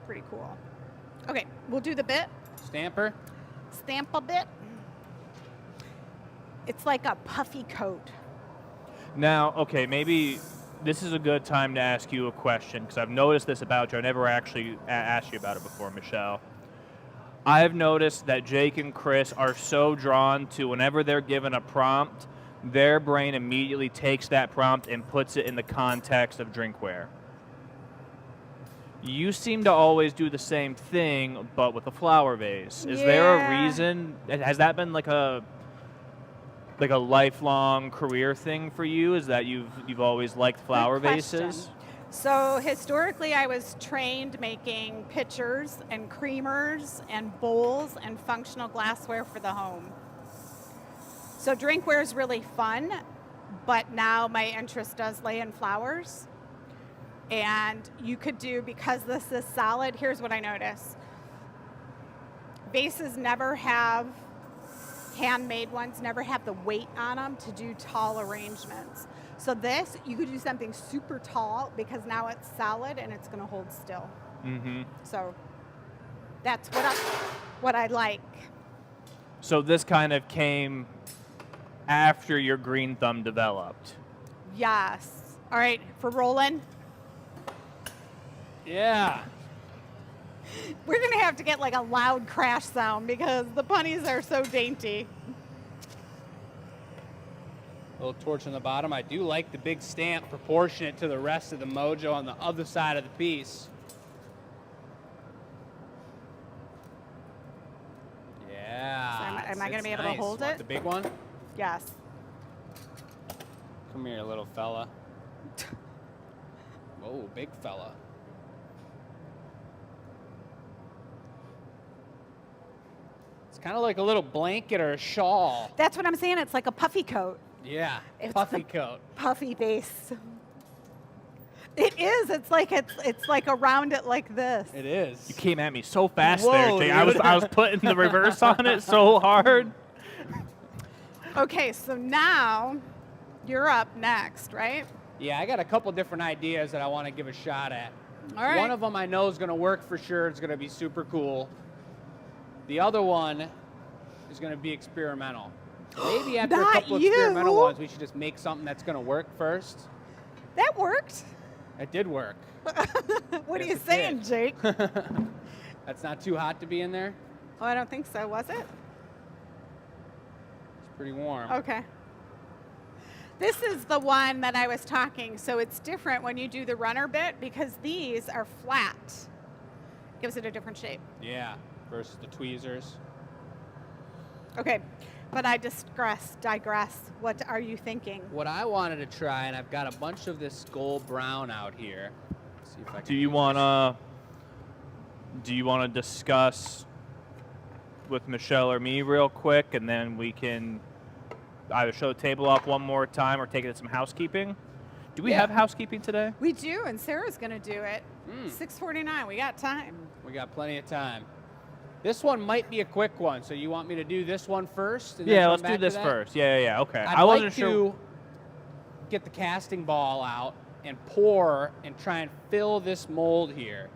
pretty cool. Okay, we'll do the bit. Stamper? Stamp a bit. It's like a puffy coat. Now, okay, maybe this is a good time to ask you a question, because I've noticed this about you. I never actually asked you about it before, Michelle. I've noticed that Jake and Chris are so drawn to whenever they're given a prompt, their brain immediately takes that prompt and puts it in the context of drinkware. You seem to always do the same thing, but with a flower vase. Is there a Yeah. reason? Has that been like a lifelong career thing for you? Is that you've always liked flower Good question. vases? So historically, I was trained making pitchers and creamers and bowls and functional glassware for the home. So drinkware is really fun, but now my interest does lay in flowers. And you could do, because this is solid, here's what I notice. Vases never have, handmade ones never have the weight on them to do tall arrangements. So this, you could do something super tall because now it's solid and it's going to hold still. Mm-hmm. So that's what I like. So this kind of came after your green thumb developed. Yes. All right, for rolling, Yeah. we're going to have to get like a loud crash sound because the punnies are so dainty. Little torch on the bottom. I do like the big stamp proportionate to the rest of the mojo on the other side of the piece. Yeah. So am I gonna it's be able to nice. hold Want it? the big one? Yes. Come here, little fella. Whoa, big fella. It's kind of like a little blanket or a shawl. That's what I'm saying. It's like a puffy coat. Yeah, It's puffy the- coat. Puffy base. It is. It's like around it like this. It is. You came at me so fast Whoa, there, Jake. dude. I was putting the reverse on it so hard. Okay, so now you're up next, right? Yeah, I got a couple different ideas that I want to give a shot at. All right. One of them I know is going to work for sure. It's going to be super cool. The other one is going to be experimental. Maybe after a Not couple you. experimental ones, we should just make something that's going to work first. That worked. It did work. What are Yes, you it saying, did. Jake? That's not too hot to be in there. Oh, I don't think so. Was it? It's pretty warm. Okay. This is the one that I was talking. So it's different when you do the runner bit because these are flat. Gives it a different shape. Yeah, versus the tweezers. Okay, but I digress. What are you thinking? What I wanted to try, and I've got a bunch of this gold brown out here. Let's see if I can Do you wanna discuss with Michelle or me real quick, and then we can either show the table off one more time or take it to some housekeeping? Do we Yeah. have housekeeping today? We do, and Sarah's going to do it. 6:49. We got time. We got plenty of time. This one might be a quick one, so you want me to do this one first? And then Yeah, come let's back do to this that? first. Yeah. Okay. I'd I wasn't like sure. to get the casting ball out and pour and try and fill this mold here.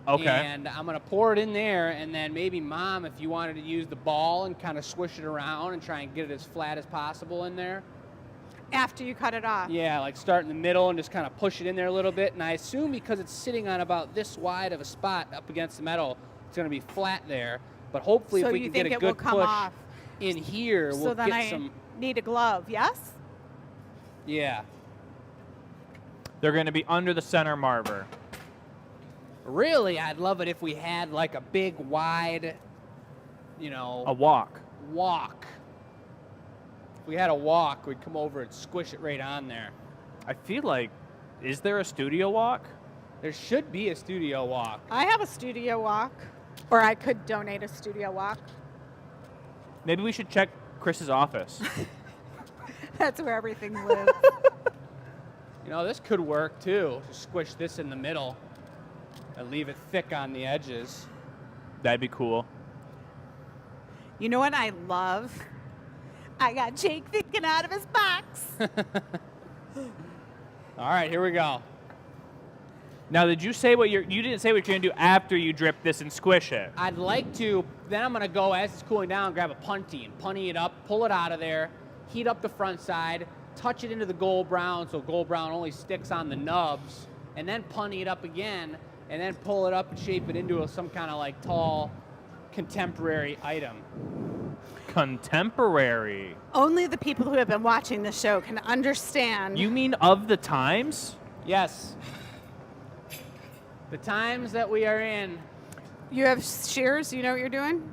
Okay. And I'm going to pour it in there, and then maybe, Mom, if you wanted to use the ball and kind of swish it around and try and get it as flat as possible in there. After you cut it off. Yeah, like start in the middle and just kind of push it in there a little bit. And I assume because it's sitting on about this wide of a spot up against the metal, it's going to be flat there. But hopefully So if we you can think get a it will good come push off. in here, So we'll then get I some. need a glove, yes? Yeah. They're going to be under the center marver. Really, I'd love it if we had like a big, wide, A walk. walk. If we had a walk, we'd come over and squish it right on there. I feel like, is there a studio walk? There should be a studio walk. I have a studio walk, or I could donate a studio walk. Maybe we should check Chris's office. That's where everything lives. This could work too. Just squish this in the middle and leave it thick on the edges. That'd be cool. You know what I love? I got Jake thinking out of his box. All right, here we go. Now, did you say you didn't say what you're gonna do after you drip this and squish it? I'd like to, then I'm gonna go as it's cooling down, grab a punty and punty it up, pull it out of there, heat up the front side, touch it into the gold brown so gold brown only sticks on the nubs, and then punty it up again, and then pull it up and shape it into some kind of like tall contemporary item. Contemporary. Only the people who have been watching the show can understand. You mean of the times? Yes. The times that we are in. You have shears? You know what you're doing?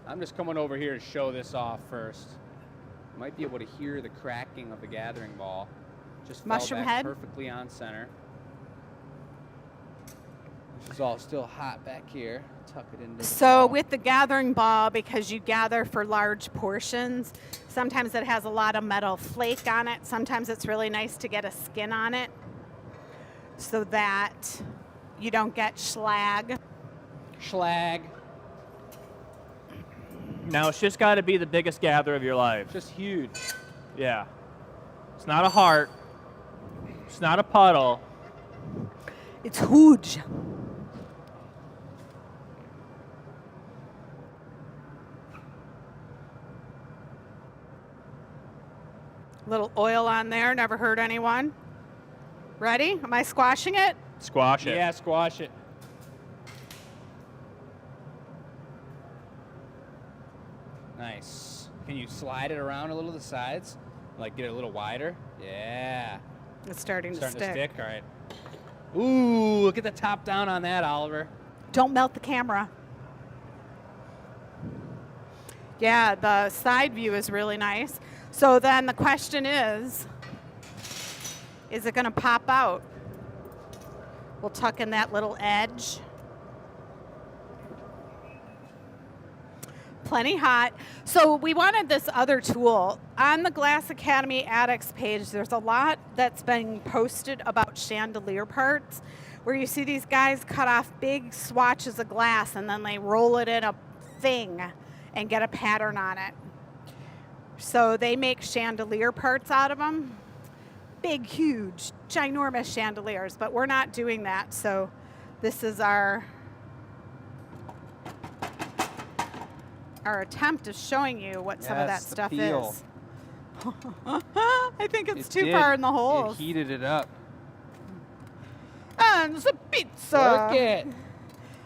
I'm just coming over here to show this off first. You might be able to hear the cracking of the gathering ball. Just fell Mushroom back head? perfectly on center. This is all still hot back here. Tuck it into the So ball. with the gathering ball, because you gather for large portions, sometimes it has a lot of metal flake on it. Sometimes it's really nice to get a skin on it so that you don't get schlag. Schlag. Now it's just got to be the biggest gather of your life. Just huge. Yeah. It's not a heart. It's not a puddle. It's huge. Little oil on there, never hurt anyone. Ready? Am I squashing it? Squash it. Yeah, squash it. Nice. Can you slide it around a little to the sides? Like get it a little wider? Yeah. It's starting Starting to to stick. stick? All right. Ooh, look at the top down on that, Oliver. Don't melt the camera. Yeah, the side view is really nice. So then the question is it going to pop out? We'll tuck in that little edge. Plenty hot. So we wanted this other tool. On the Glass Academy Addicts page, there's a lot that's been posted about chandelier parts, where you see these guys cut off big swatches of glass and then they roll it in a thing and get a pattern on it. So they make chandelier parts out of them. Big, huge, ginormous chandeliers, but we're not doing that. So this is our attempt of showing you what some of that Yes, the stuff feel. is. I think it's too far in the holes. It heated it up. And the pizza. Work it.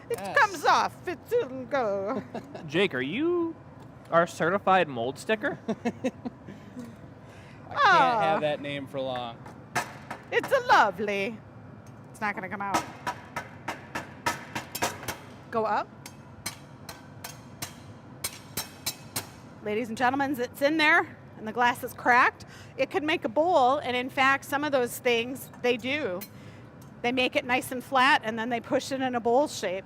It Yes. comes off. It didn't go. Jake, are you our certified mold sticker? Can't have that name for long. It's a lovely. It's not going to come out. Go up. Ladies and gentlemen, it's in there, and the glass is cracked. It could make a bowl, and in fact, some of those things, they do. They make it nice and flat, and then they push it in a bowl shape.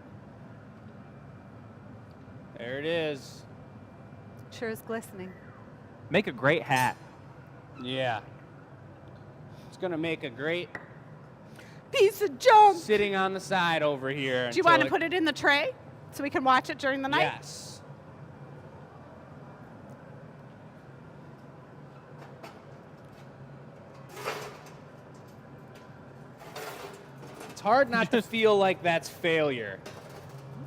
There it is. Sure is glistening. Make a great hat. Yeah. It's going to make a great Piece of junk. sitting on the side over here. Do you want to put it in the tray so we can watch it during the night? Yes. It's hard not to feel like that's failure.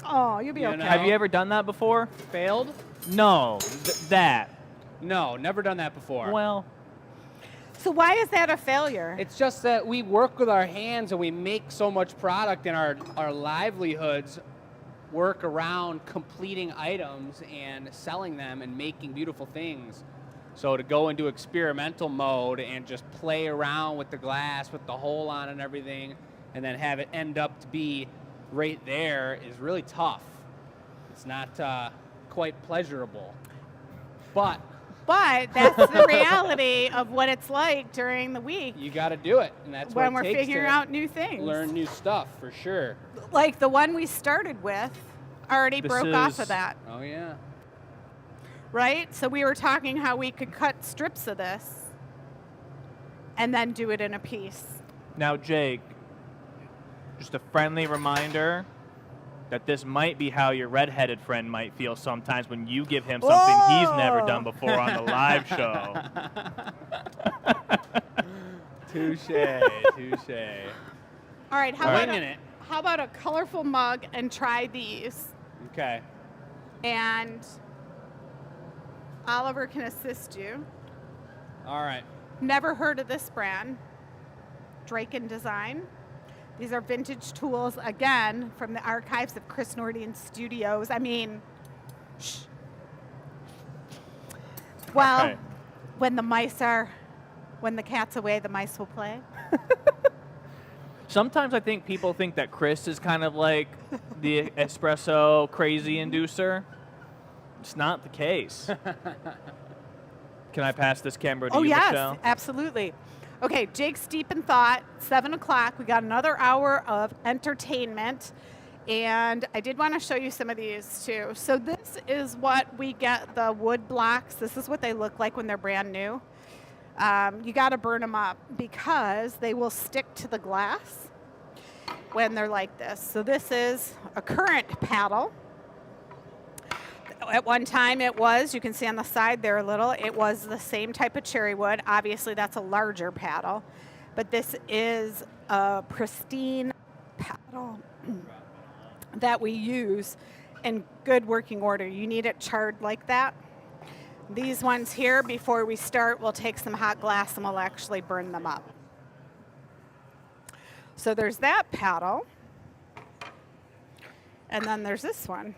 Oh, you'll be You okay. know? Have you ever done that before? Failed? No, that. No, never done that before. Well, So why is that a failure? It's just that we work with our hands and we make so much product, and our livelihoods work around completing items and selling them and making beautiful things. So to go into experimental mode and just play around with the glass with the hole on and everything, and then have it end up to be right there is really tough. It's not quite pleasurable. But that's the reality of what it's like during the week you got to do it, and that's when what we're it takes figuring to out new things. learn new stuff for sure. Like the one we started with already This broke off is- of that, Oh yeah. right? So we were talking how we could cut strips of this and then do it in a piece. now, Jake, just a friendly reminder that this might be how your redheaded friend might feel sometimes when you give him something he's never done before on the live show. Touche, touche. All right, how Winging about it. how about a colorful mug and try these? Okay. And Oliver can assist you. All right. Never heard of this brand, Draken Design. These are vintage tools, again, from the archives of Chris Nordian Studios. I mean, shh. Well, Okay. when the cat's away, the mice will play. Sometimes I think people think that Chris is kind of like the espresso crazy inducer. It's not the case. Can I pass this camera to Oh, you, yes, Michelle? absolutely. Okay, Jake's deep in thought. 7 o'clock. We got another hour of entertainment. And I did want to show you some of these too. So this is what we get, the wood blocks. This is what they look like when they're brand new. You got to burn them up because they will stick to the glass when they're like this. So this is a current paddle. At one time it was, you can see on the side there a little, it was the same type of cherry wood. Obviously that's a larger paddle, but this is a pristine paddle that we use in good working order. You need it charred like that. These ones here, before we start, we'll take some hot glass and we'll actually burn them up. So there's that paddle. And then there's this one.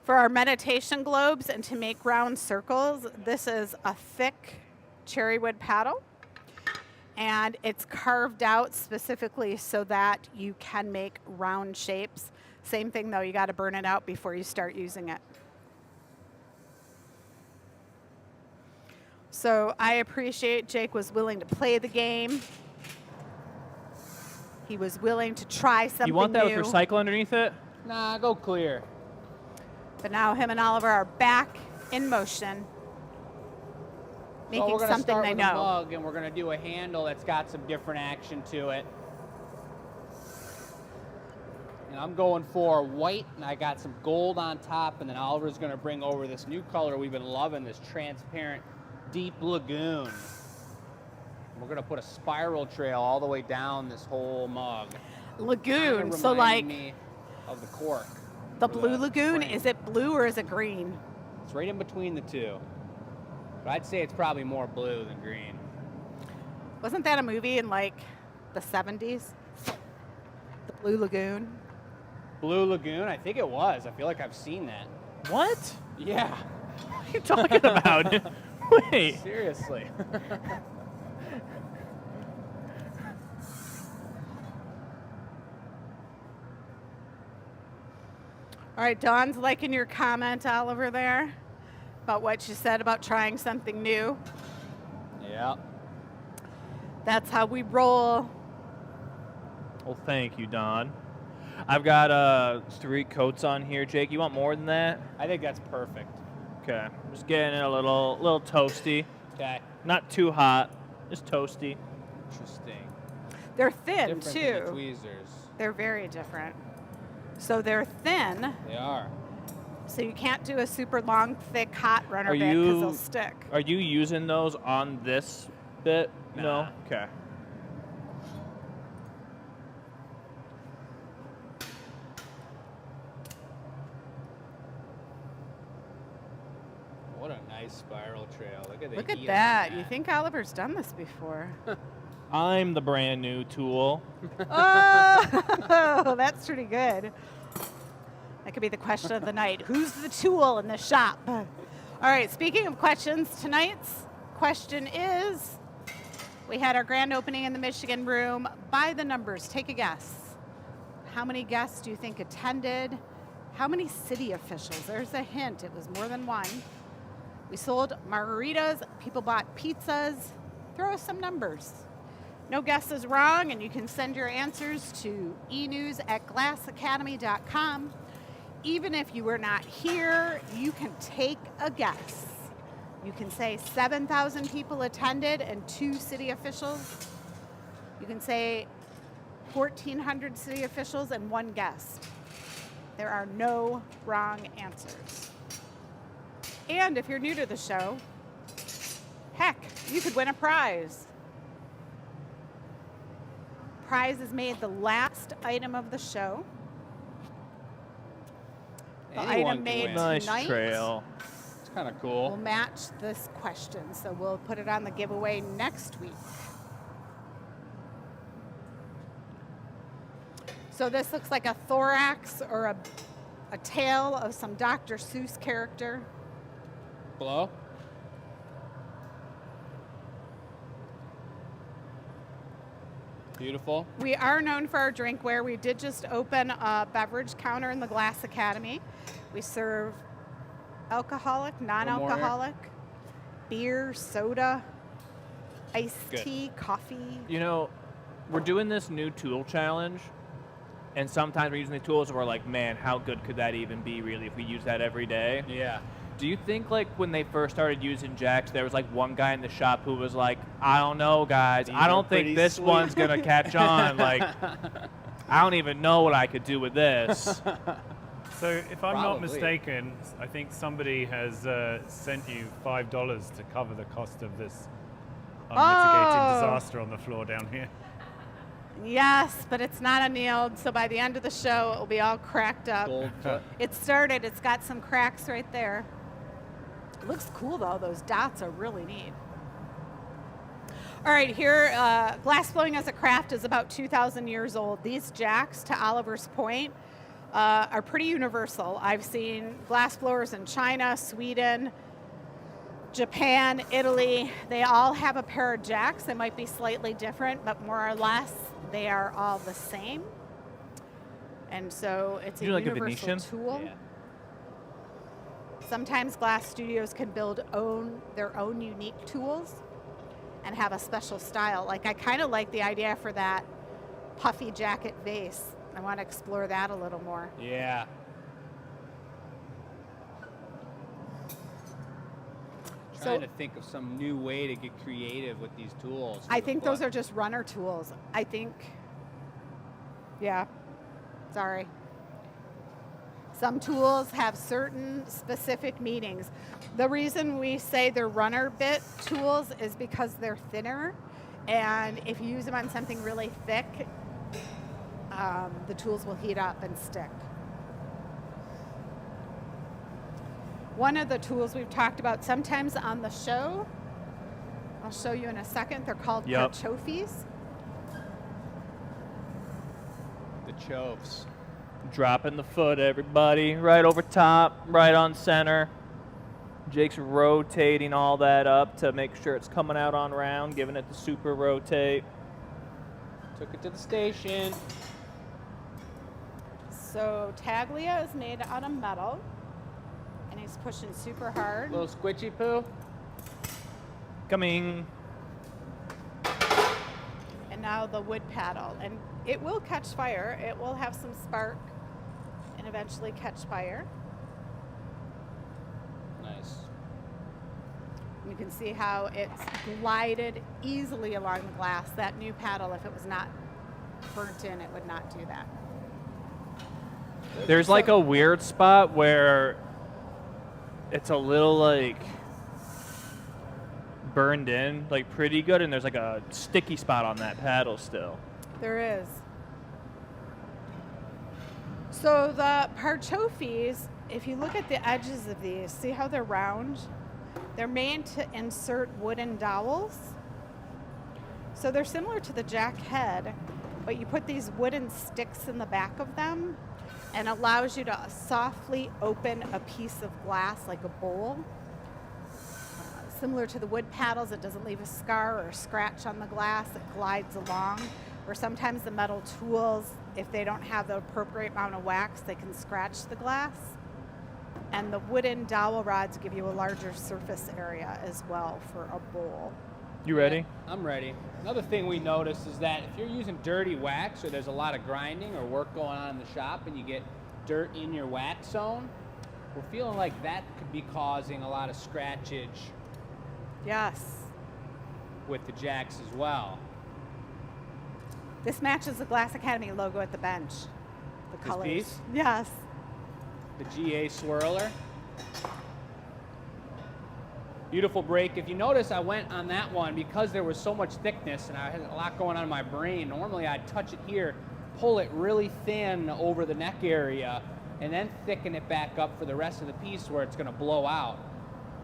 For our meditation globes and to make round circles, this is a thick cherry wood paddle. And it's carved out specifically so that you can make round shapes. Same thing though, you got to burn it out before you start using it. So I appreciate Jake was willing to play the game. He was willing to try something You want that new. with recycle underneath it? Nah, go clear. But now him and Oliver are back in motion, So making we're gonna something start they with know. a mug, and we're gonna do a handle that's got some different action to it. And I'm going for white, and I got some gold on top, and then Oliver's gonna bring over this new color we've been loving, this transparent deep lagoon. We're gonna put a spiral trail all the way down this whole mug. Lagoon, Kinda so like reminding me of the cork. the or blue lagoon, spring. is it blue or is it green? It's right in between the two. But I'd say it's probably more blue than green. Wasn't that a movie in like the 70s? The Blue Lagoon? Blue Lagoon? I think it was. I feel like I've seen that. What? Yeah. What are you talking about? Wait. Seriously. All right, Dawn's liking your comment, Oliver, there about what you said about trying something new. Yeah. That's how we roll. Well, thank you, Don. I've got 3 coats on here, Jake. You want more than that? I think that's perfect. Okay. Just getting it a little toasty. Okay. Not too hot. Just toasty. Interesting. They're thin, Different too. than the tweezers. They're very different. So they're thin, They are. so you can't do a super long, thick, hot runner Are bit because you- they'll stick. Are you using those on this bit? Nah. No? Okay. What a nice spiral trail. Look at the Look at heat that. on You think Oliver's done this before? I'm the brand new tool. Oh, that's pretty good. That could be the question of the night. Who's the tool in the shop? All right, speaking of questions, tonight's question is, we had our grand opening in the Michigan room. By the numbers, take a guess. How many guests do you think attended? How many city officials? There's a hint. It was more than one. We sold margaritas. People bought pizzas. Throw us some numbers. No guess is wrong, and you can send your answers to enews@glassacademy.com. Even if you were not here, you can take a guess. You can say 7,000 people attended and 2 city officials. You can say 1,400 city officials and 1 guest. There are no wrong answers. And if you're new to the show, heck, you could win a prize. Prize is made the last item of the show. The Anyone item can made win. Nice tonight trail. It's kind of will cool. match this question, so we'll put it on the giveaway next week. So this looks like a thorax or a tail of some Dr. Seuss character. Blow? Beautiful. We are known for our drinkware. We did just open a beverage counter in the Glass Academy. We serve alcoholic, non-alcoholic, beer, soda, iced Good. tea, coffee. You know, we're doing this new tool challenge, and sometimes we're using the tools and we're like, man, how good could that even be really if we use that every day? Yeah. Do you think like when they first started using jacks, there was like one guy in the shop who was like, I don't know, guys, These I are don't think pretty this sweet." one's gonna catch on. Like, I don't even know what I could do with this. So if I'm not Probably. mistaken, I think somebody has sent you $5 to cover the cost of this unmitigated Oh. disaster on the floor down here. Yes, but it's not annealed, so by the end of the show, it will be all cracked up. Gold foot. It started, it's got some cracks right there. It looks cool though, those dots are really neat. All right, here, glass blowing as a craft is about 2,000 years old. These jacks, to Oliver's point, are pretty universal. I've seen glass blowers in China, Sweden, Japan, Italy. They all have a pair of jacks. They might be slightly different, but more or less, they are all the same. And so it's a You do like a universal Venetian? tool. Yeah. Sometimes glass studios can build their own unique tools and have a special style. Like I kind of like the idea for that puffy jacket vase. I want to explore that a little more. Yeah. Trying to think of some new way to get creative with these tools. I think those are just runner tools. I think, yeah, sorry. Some tools have certain specific meanings. The reason we say they're runner bit tools is because they're thinner, and if you use them on something really thick, the tools will heat up and stick. One of the tools we've talked about sometimes on the show, I'll show you in a second, they're called Yep. carchofis. the choves. Dropping the foot, everybody. Right over top, right on center. Jake's rotating all that up to make sure it's coming out on round, giving it the super rotate. Took it to the station. So Taglia is made out of metal, and he's pushing super hard. Little squishy poo. Coming. And now the wood paddle, and it will catch fire. It will have some spark and eventually catch fire. Nice. You can see how it's glided easily along the glass. That new paddle, if it was not burnt in, it would not do that. There's like a weird spot where it's a little like burned in, like pretty good, and there's like a sticky spot on that paddle still. There is. So the parchofis, if you look at the edges of these, see how they're round? They're made to insert wooden dowels. So they're similar to the jack head, but you put these wooden sticks in the back of them and allows you to softly open a piece of glass like a bowl. Similar to the wood paddles, it doesn't leave a scar or a scratch on the glass. It glides along. Or sometimes the metal tools, if they don't have the appropriate amount of wax, they can scratch the glass. And the wooden dowel rods give you a larger surface area as well for a bowl. You ready? I'm ready. Another thing we noticed is that if you're using dirty wax or there's a lot of grinding or work going on in the shop and you get dirt in your wax zone, we're feeling like that could be causing a lot of scratchage Yes. with the jacks as well. This matches the Glass Academy logo at the bench. The This colors. piece? Yes. The GA swirler. Beautiful break. If you notice, I went on that one because there was so much thickness and I had a lot going on in my brain. Normally I'd touch it here, pull it really thin over the neck area, and then thicken it back up for the rest of the piece where it's going to blow out.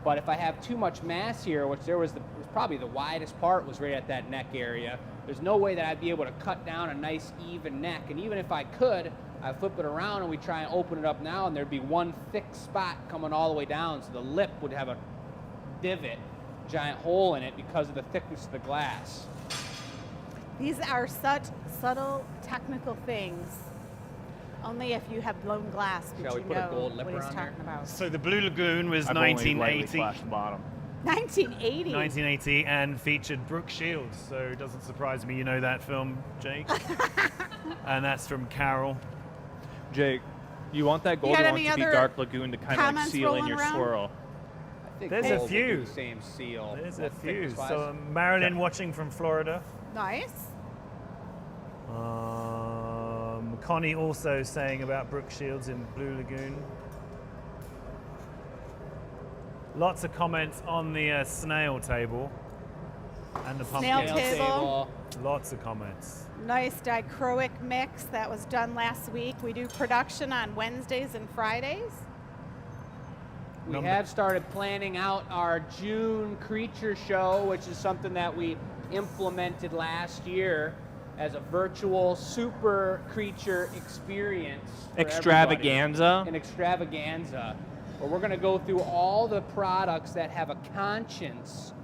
But if I have too much mass here, which there was, was probably the widest part was right at that neck area, there's no way that I'd be able to cut down a nice even neck. And even if I could, I flip it around and we try and open it up now, and there'd be one thick spot coming all the way down, so the lip would have a divot, giant hole in it because of the thickness of the glass. These are such subtle technical things. Only if you have blown glass would Shall we you put a know gold what lipper he's on talking there? about. So the Blue Lagoon was I've only lightly 1980. flashed the bottom. 1980. 1980 and featured Brooke Shields, so it doesn't surprise me you know that film, Jake. And that's from Carol. Jake, you want that gold? got You want any it to be other dark lagoon to kind of like comments seal in rolling your around? swirl. I think There's a gold would few. do the same seal. There's a Well, few. thickness-wise. So Marilyn watching from Florida. Nice. Connie also saying about Brooke Shields in Blue Lagoon. Lots of comments on the snail table and the pumpkin. Snail table. Lots of comments. Nice dichroic mix that was done last week. We do production on Wednesdays and Fridays. We Number- have started planning out our June creature show, which is something that we implemented last year as a virtual super creature experience. For Extravaganza. everybody. An extravaganza. Where we're going to go through all the products that have a conscience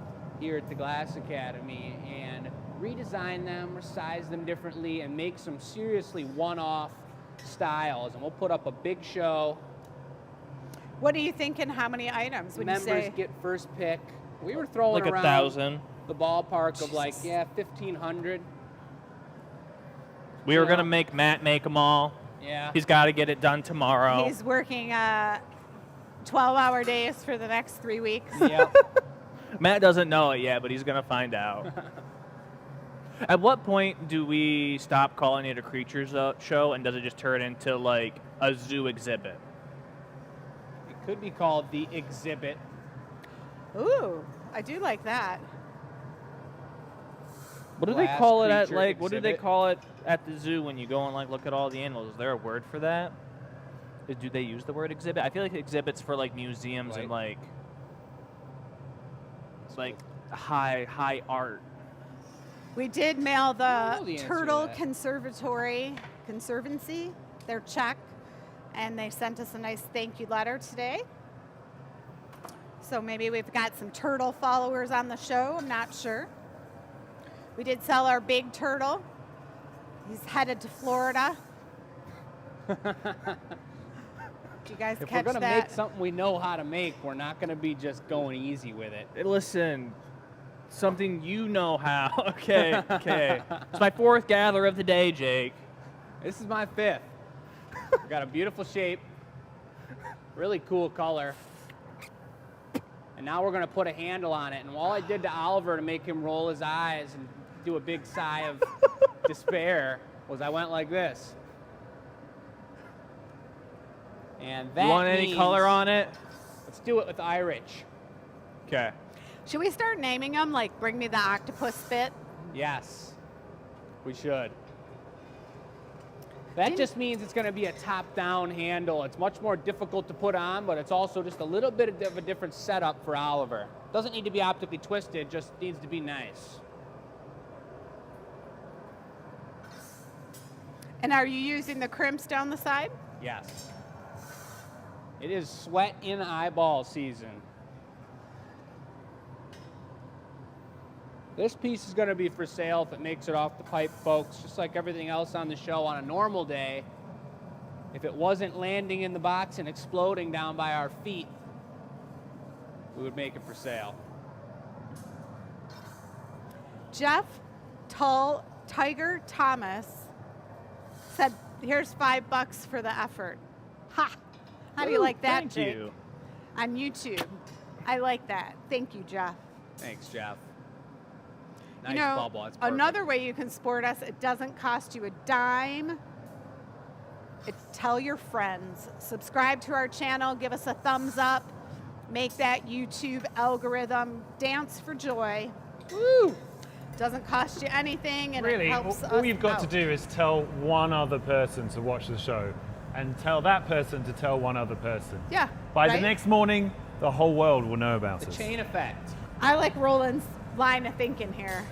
here at the Glass Academy and redesign them, resize them differently, and make some seriously one-off styles. And we'll put up a big show. What are you thinking? How many items would you Members say? get first pick. We were throwing Like around 1,000. the ballpark of like, yeah, 1,500. We were Yeah. gonna make Matt make them all. Yeah. He's got to get it done tomorrow. He's working 12-hour days for the next 3 weeks. Yep. Matt doesn't know it yet, but he's gonna find out. At what point do we stop calling it a creatures show, and does it just turn into like a zoo exhibit? It could be called the exhibit. Ooh, I do like that. What do they Glass call it at creature like? What do they exhibit. call it at the zoo when you go and like look at all the animals? Is there a word for that? Do they use the word exhibit? I feel like exhibits for like museums and like high art. We did mail don't the know the answer to Turtle that. Conservancy their check, and they sent us a nice thank you letter today. So maybe we've got some turtle followers on the show. I'm not sure. We did sell our big turtle. He's headed to Florida. Did you guys If catch we're going to that? make something we know how to make, we're not going to be just going easy with it. Hey, listen, something you know how. Okay. It's my 4th gather of the day, Jake. This is my 5th. We got a beautiful shape, really cool color. And now we're going to put a handle on it. And all I did to Oliver to make him roll his eyes and do a big sigh of despair was I went like this. And that You want any means- color on it? Let's do it with Irish. Okay. Should we start naming them like Bring Me the Octopus Spit? Yes, we should. That just means it's going to be a top-down handle. It's much more difficult to put on, but it's also just a little bit of a different setup for Oliver. Doesn't need to be optically twisted, just needs to be nice. And are you using the crimps down the side? Yes. It is sweat in eyeball season. This piece is going to be for sale if it makes it off the pipe, folks, just like everything else on the show on a normal day. If it wasn't landing in the box and exploding down by our feet, we would make it for sale. Jeff Tiger Thomas said, here's $5 for the effort. Ha! How do you like that, Thank Jake? you. On YouTube. I like that. Thank you, Jeff. Thanks, Jeff. Nice you know, bubble. That's perfect. another way you can support us, it doesn't cost you a dime. Tell your friends. Subscribe to our channel. Give us a thumbs up. Make that YouTube algorithm dance for joy. Woo! Doesn't cost you anything, and Really, it helps us all you've got to out. do is tell one other person to watch the show and tell that person to tell one other person. Yeah. By the right? next morning, the whole world will know about The us. chain effect. I like Roland's line of thinking here.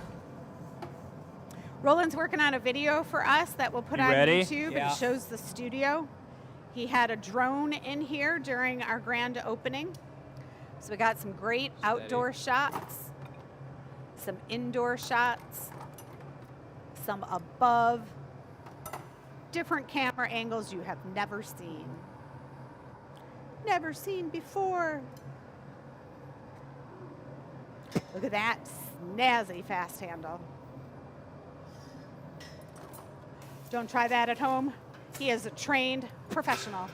Roland's working on a video for us that we'll put You on ready? YouTube. Yeah. It shows the studio. He had a drone in here during our grand opening. So we got some great outdoor shots, some indoor shots, some above, different camera angles you have never seen. Never seen before. Look at that snazzy fast handle. Don't try that at home. He is a trained professional.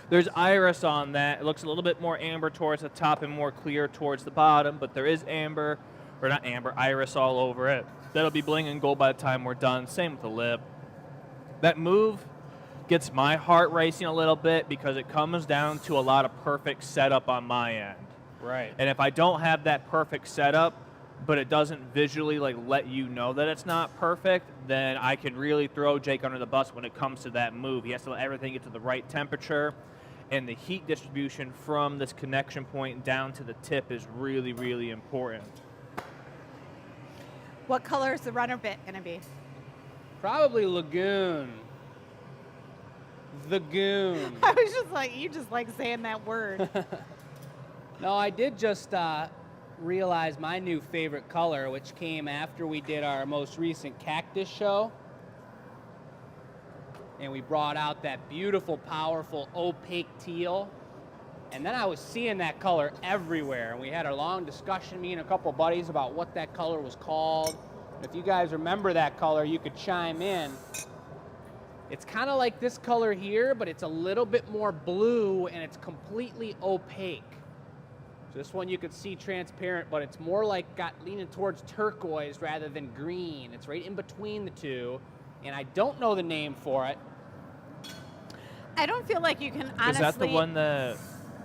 There's iris on that. It looks a little bit more amber towards the top and more clear towards the bottom, but there is amber, or not amber, iris all over it. That'll be bling and gold by the time we're done. Same with the lip. That move gets my heart racing a little bit because it comes down to a lot of perfect setup on my end. Right. And if I don't have that perfect setup, but it doesn't visually let you know that it's not perfect, then I can really throw Jake under the bus when it comes to that move. He has to let everything get to the right temperature, and the heat distribution from this connection point down to the tip is really, really important. What color is the runner bit going to be? Probably Lagoon. The Goon. I was just like, you just like saying that word. No, I did just realize my new favorite color, which came after we did our most recent cactus show. And we brought out that beautiful, powerful, opaque teal. And then I was seeing that color everywhere. And we had a long discussion, me and a couple of buddies, about what that color was called. If you guys remember that color, you could chime in. It's kind of like this color here, but it's a little bit more blue and it's completely opaque. So this one you could see transparent, but it's more like leaning towards turquoise rather than green. It's right in between the two, and I don't know the name for it. I don't feel like you can honestly Is that the one that...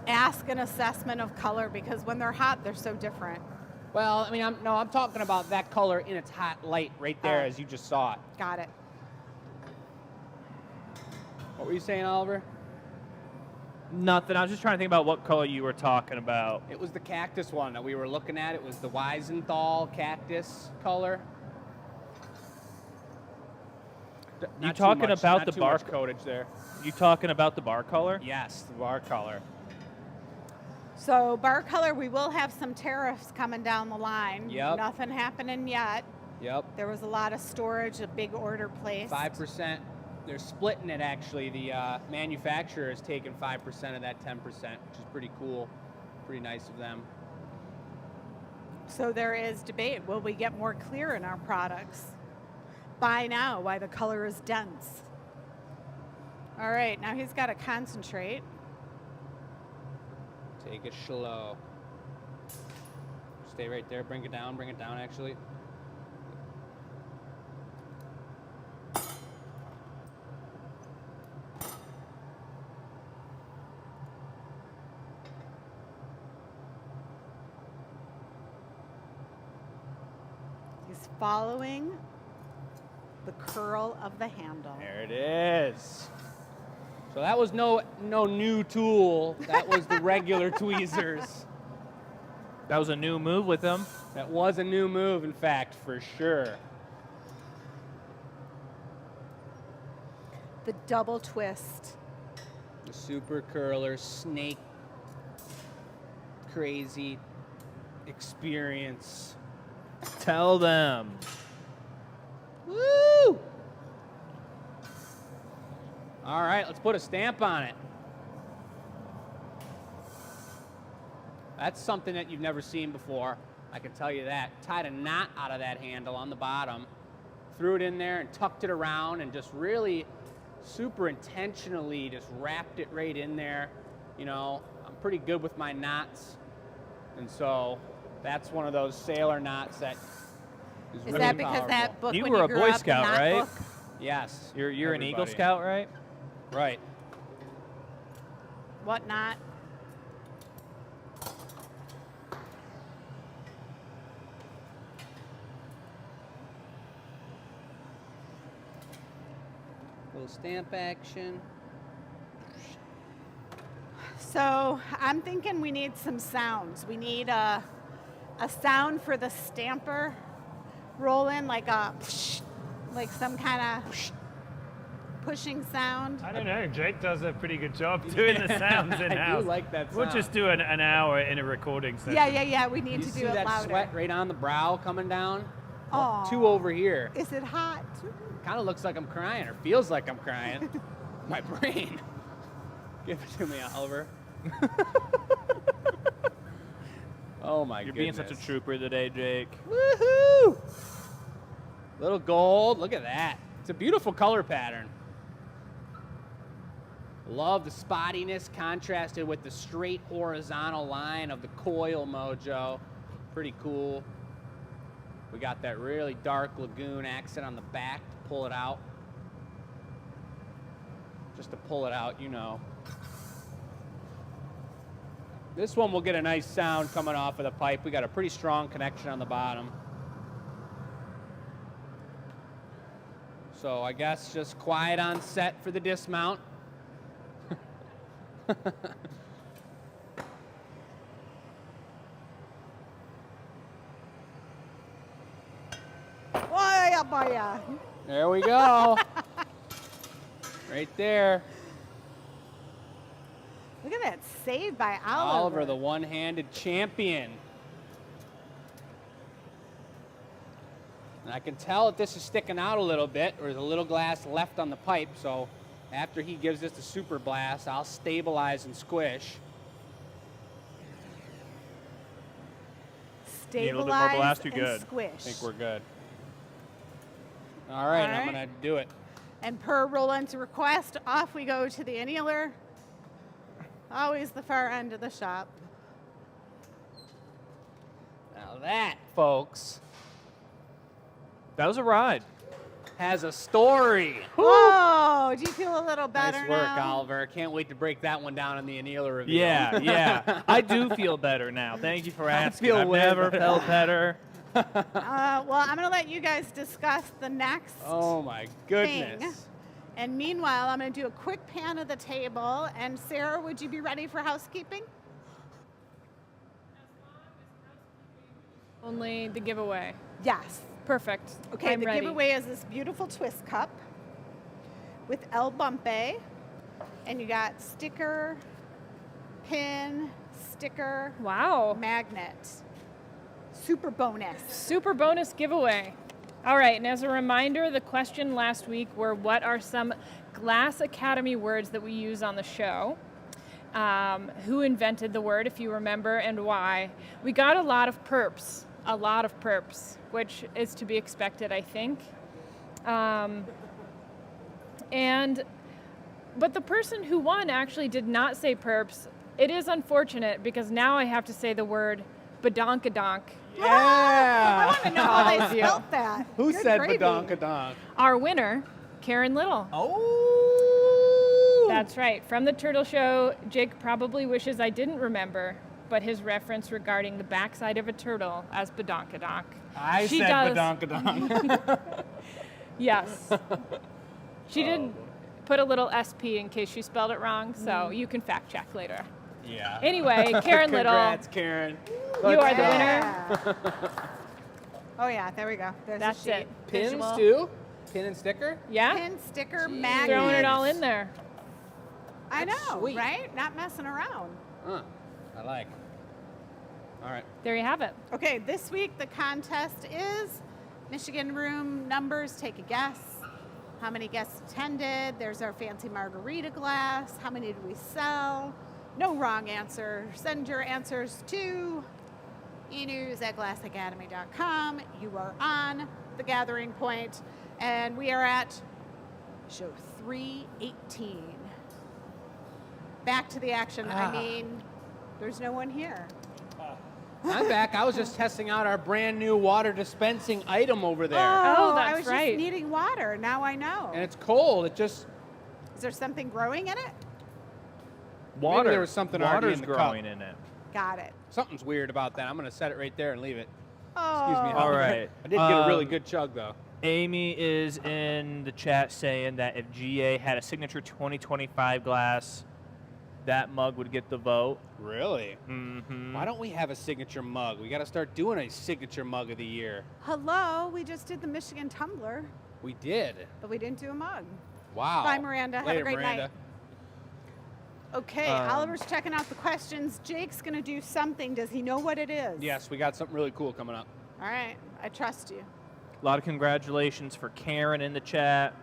ask an assessment of color because when they're hot, they're so different. Well, I mean, I'm talking about that color in its hot light right there, Oh. as you just saw it. Got it. What were you saying, Oliver? Nothing. I was just trying to think about what color you were talking about. It was the cactus one that we were looking at. It was the Wiesenthal cactus color. Not too talking much- about not the too bar much codage there? You talking about the bar color? Yes, the bar color. So bar color, we will have some tariffs coming down the line. Yep. Nothing happening yet. Yep. There was a lot of storage, a big order placed. 5%. They're splitting it, actually. The manufacturer has taken 5% of that 10%, which is pretty cool. Pretty nice of them. So there is debate. Will we get more clear in our products? Buy now, why the color is dense. All right, now he's got to concentrate. Take it slow. Stay right there. Bring it down actually. He's following the curl of the handle. There it is. So that was no new tool. That was the regular tweezers. That was a new move with them. That was a new move, in fact, for sure. The double twist. The super curler, snake, crazy experience. Tell them. Woo! All right, let's put a stamp on it. That's something that you've never seen before. I can tell you that. Tied a knot out of that handle on the bottom, threw it in there and tucked it around and just really super intentionally just wrapped it right in there. You know, I'm pretty good with my knots. And so that's one of those sailor knots that is really that because powerful. that book You when were you a grew Boy up, the Scout, knot right? book? Yes. You're an Eagle everybody. Scout, right? Right. What knot? Little stamp action. So I'm thinking we need some sounds. We need a sound for the stamper roll in, like some kind of pushing sound. I don't know. Jake does a pretty good job doing the sounds in house. I do like that sound. We'll just do an hour in a recording session. Yeah. We need You to see do it that louder. sweat right on the brow coming down? Aw. Two over here. Is it hot? Kind of looks like I'm crying, or feels like I'm crying. My brain. Give it to me, Oliver. Oh my You're goodness. being such a trooper today, Jake. Woohoo! Little gold. Look at that. It's a beautiful color pattern. Love the spottiness contrasted with the straight horizontal line of the coil mojo. Pretty cool. We got that really dark lagoon accent on the back to pull it out. Just to pull it out, you know. This one will get a nice sound coming off of the pipe. We got a pretty strong connection on the bottom. So I guess just quiet on set for the dismount. Boy. There we go. Right there. Look at that save by Oliver. Oliver, the one-handed champion. And I can tell that this is sticking out a little bit. There's a little glass left on the pipe, so after he gives this the super blast, I'll stabilize and squish. Need a little bit more blast, you and good. squish. I think we're good. All right, All I'm right. gonna do it. And per Roland's request, off we go to the annealer. Always the far end of the shop. Now that, folks, That was a ride. has a story. Whoa, do you feel a little better Nice work, now? Oliver. Can't wait to break that one down in the annealer review. Yeah. I do feel better now. Thank you for asking. feel I've way never better. felt better. Well, I'm going to let you guys discuss the next Oh my thing. goodness. And meanwhile, I'm going to do a quick pan of the table. And Sarah, would you be ready for housekeeping? Only the giveaway. Yes. Perfect. Okay, I'm the ready. giveaway is this beautiful twist cup with El Bumpe. And you got sticker, pin, sticker Wow. magnet. Super bonus. Super bonus giveaway. All right, and as a reminder, the question last week were what are some Glass Academy words that we use on the show? Who invented the word, if you remember, and why? We got a lot of perps, which is to be expected, I think. But the person who won actually did not say perps. It is unfortunate because now I have to say the word badonkadonk. I Yeah. want to know how they spelled that. Who Good said gravy. badonkadonk? Our winner, Karen Little. Oh. That's right. From the Turtle Show, Jake probably wishes I didn't remember, but his reference regarding the backside of a turtle as badonkadonk. I She said does. badonkadonk. Yes. She did put a little SP in case she spelled it wrong, so you can fact check later. Yeah. Anyway, Karen Little, Congrats, Karen. you are the winner. Yeah. Oh yeah, there we go. There's That's a sheet. it. Pins Visual. too? Pin and sticker? Yeah? Pin, sticker, magnet. Throwing it all in there. I That's know, sweet. right? Not messing around. I like. All right. There you have it. Okay, this week the contest is Michigan room numbers. Take a guess. How many guests attended? There's our fancy margarita glass. How many did we sell? No wrong answer. Send your answers to enews@glassacademy.com. You are on the gathering point, and we are at show 318. Back to the action. I mean, there's no one here. I'm back. I was just testing out our brand new water dispensing item over there. Oh, I that's was right. just needing water. Now I know. And it's cold. It just, Is there something growing in it? Water. there was something already Water's in the cup. growing in it. Got it. something's weird about that. I'm going to set it right there and leave it. Oh. Excuse me. All right. I did get a really good chug, though. Amy is in the chat saying that if GA had a signature 2025 glass, that mug would get the vote. Really? Mm-hmm. Why don't we have a signature mug? We got to start doing a signature mug of the year. Hello. We just did the Michigan tumbler, We did. but we didn't do a mug. Wow. Bye, Miranda. Have a Later, great Miranda. night. Okay, Oliver's checking out the questions. Jake's going to do something. Does he know what it is? Yes, we got something really cool coming up. All right. I trust you. A lot of congratulations for Karen in the chat.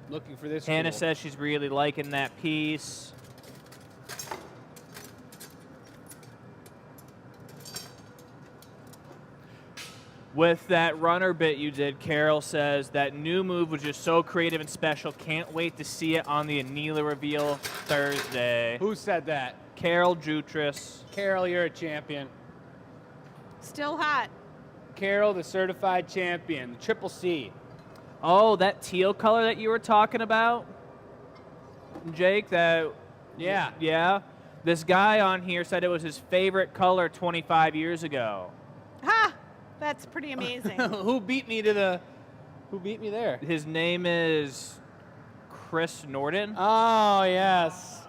Looking for this. Hannah tool. says she's really liking that piece. With that runner bit you did, Carol says that new move was just so creative and special. Can't wait to see it on the Anila reveal Thursday. Who said that? Carol Jutris. Carol, you're a champion. Still hot. Carol, the certified champion, the Triple C. Oh, that teal color that you were talking about, Jake, that, Yeah. yeah. This guy on here said it was his favorite color 25 years ago. Ha! That's pretty amazing. Who beat me to the? Who beat me there? His name is Chris Norden. Oh yes.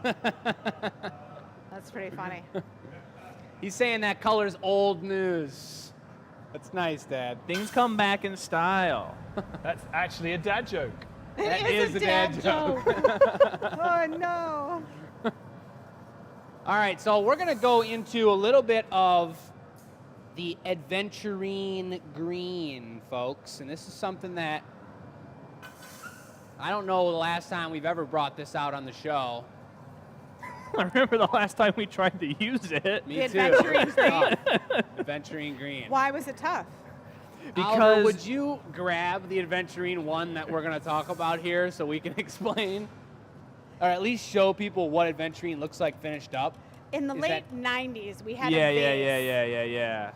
That's pretty funny. He's saying that color's old news. That's nice, Dad. Things come back in style. That's actually a dad joke. That It is a dad joke. Oh, no. All right, so we're gonna go into a little bit of the adventurine green, folks, and this is something that I don't know the last time we've ever brought this out on the show. I remember the last time we tried to use it. Me The too. adventurine It's tough. Adventurine green. Why was it tough? Oliver, Because would you grab the adventurine one that we're going to talk about here so we can explain, or at least show people what adventurine looks like finished up? In the Is late that- 90s, we had yeah, a vase yeah.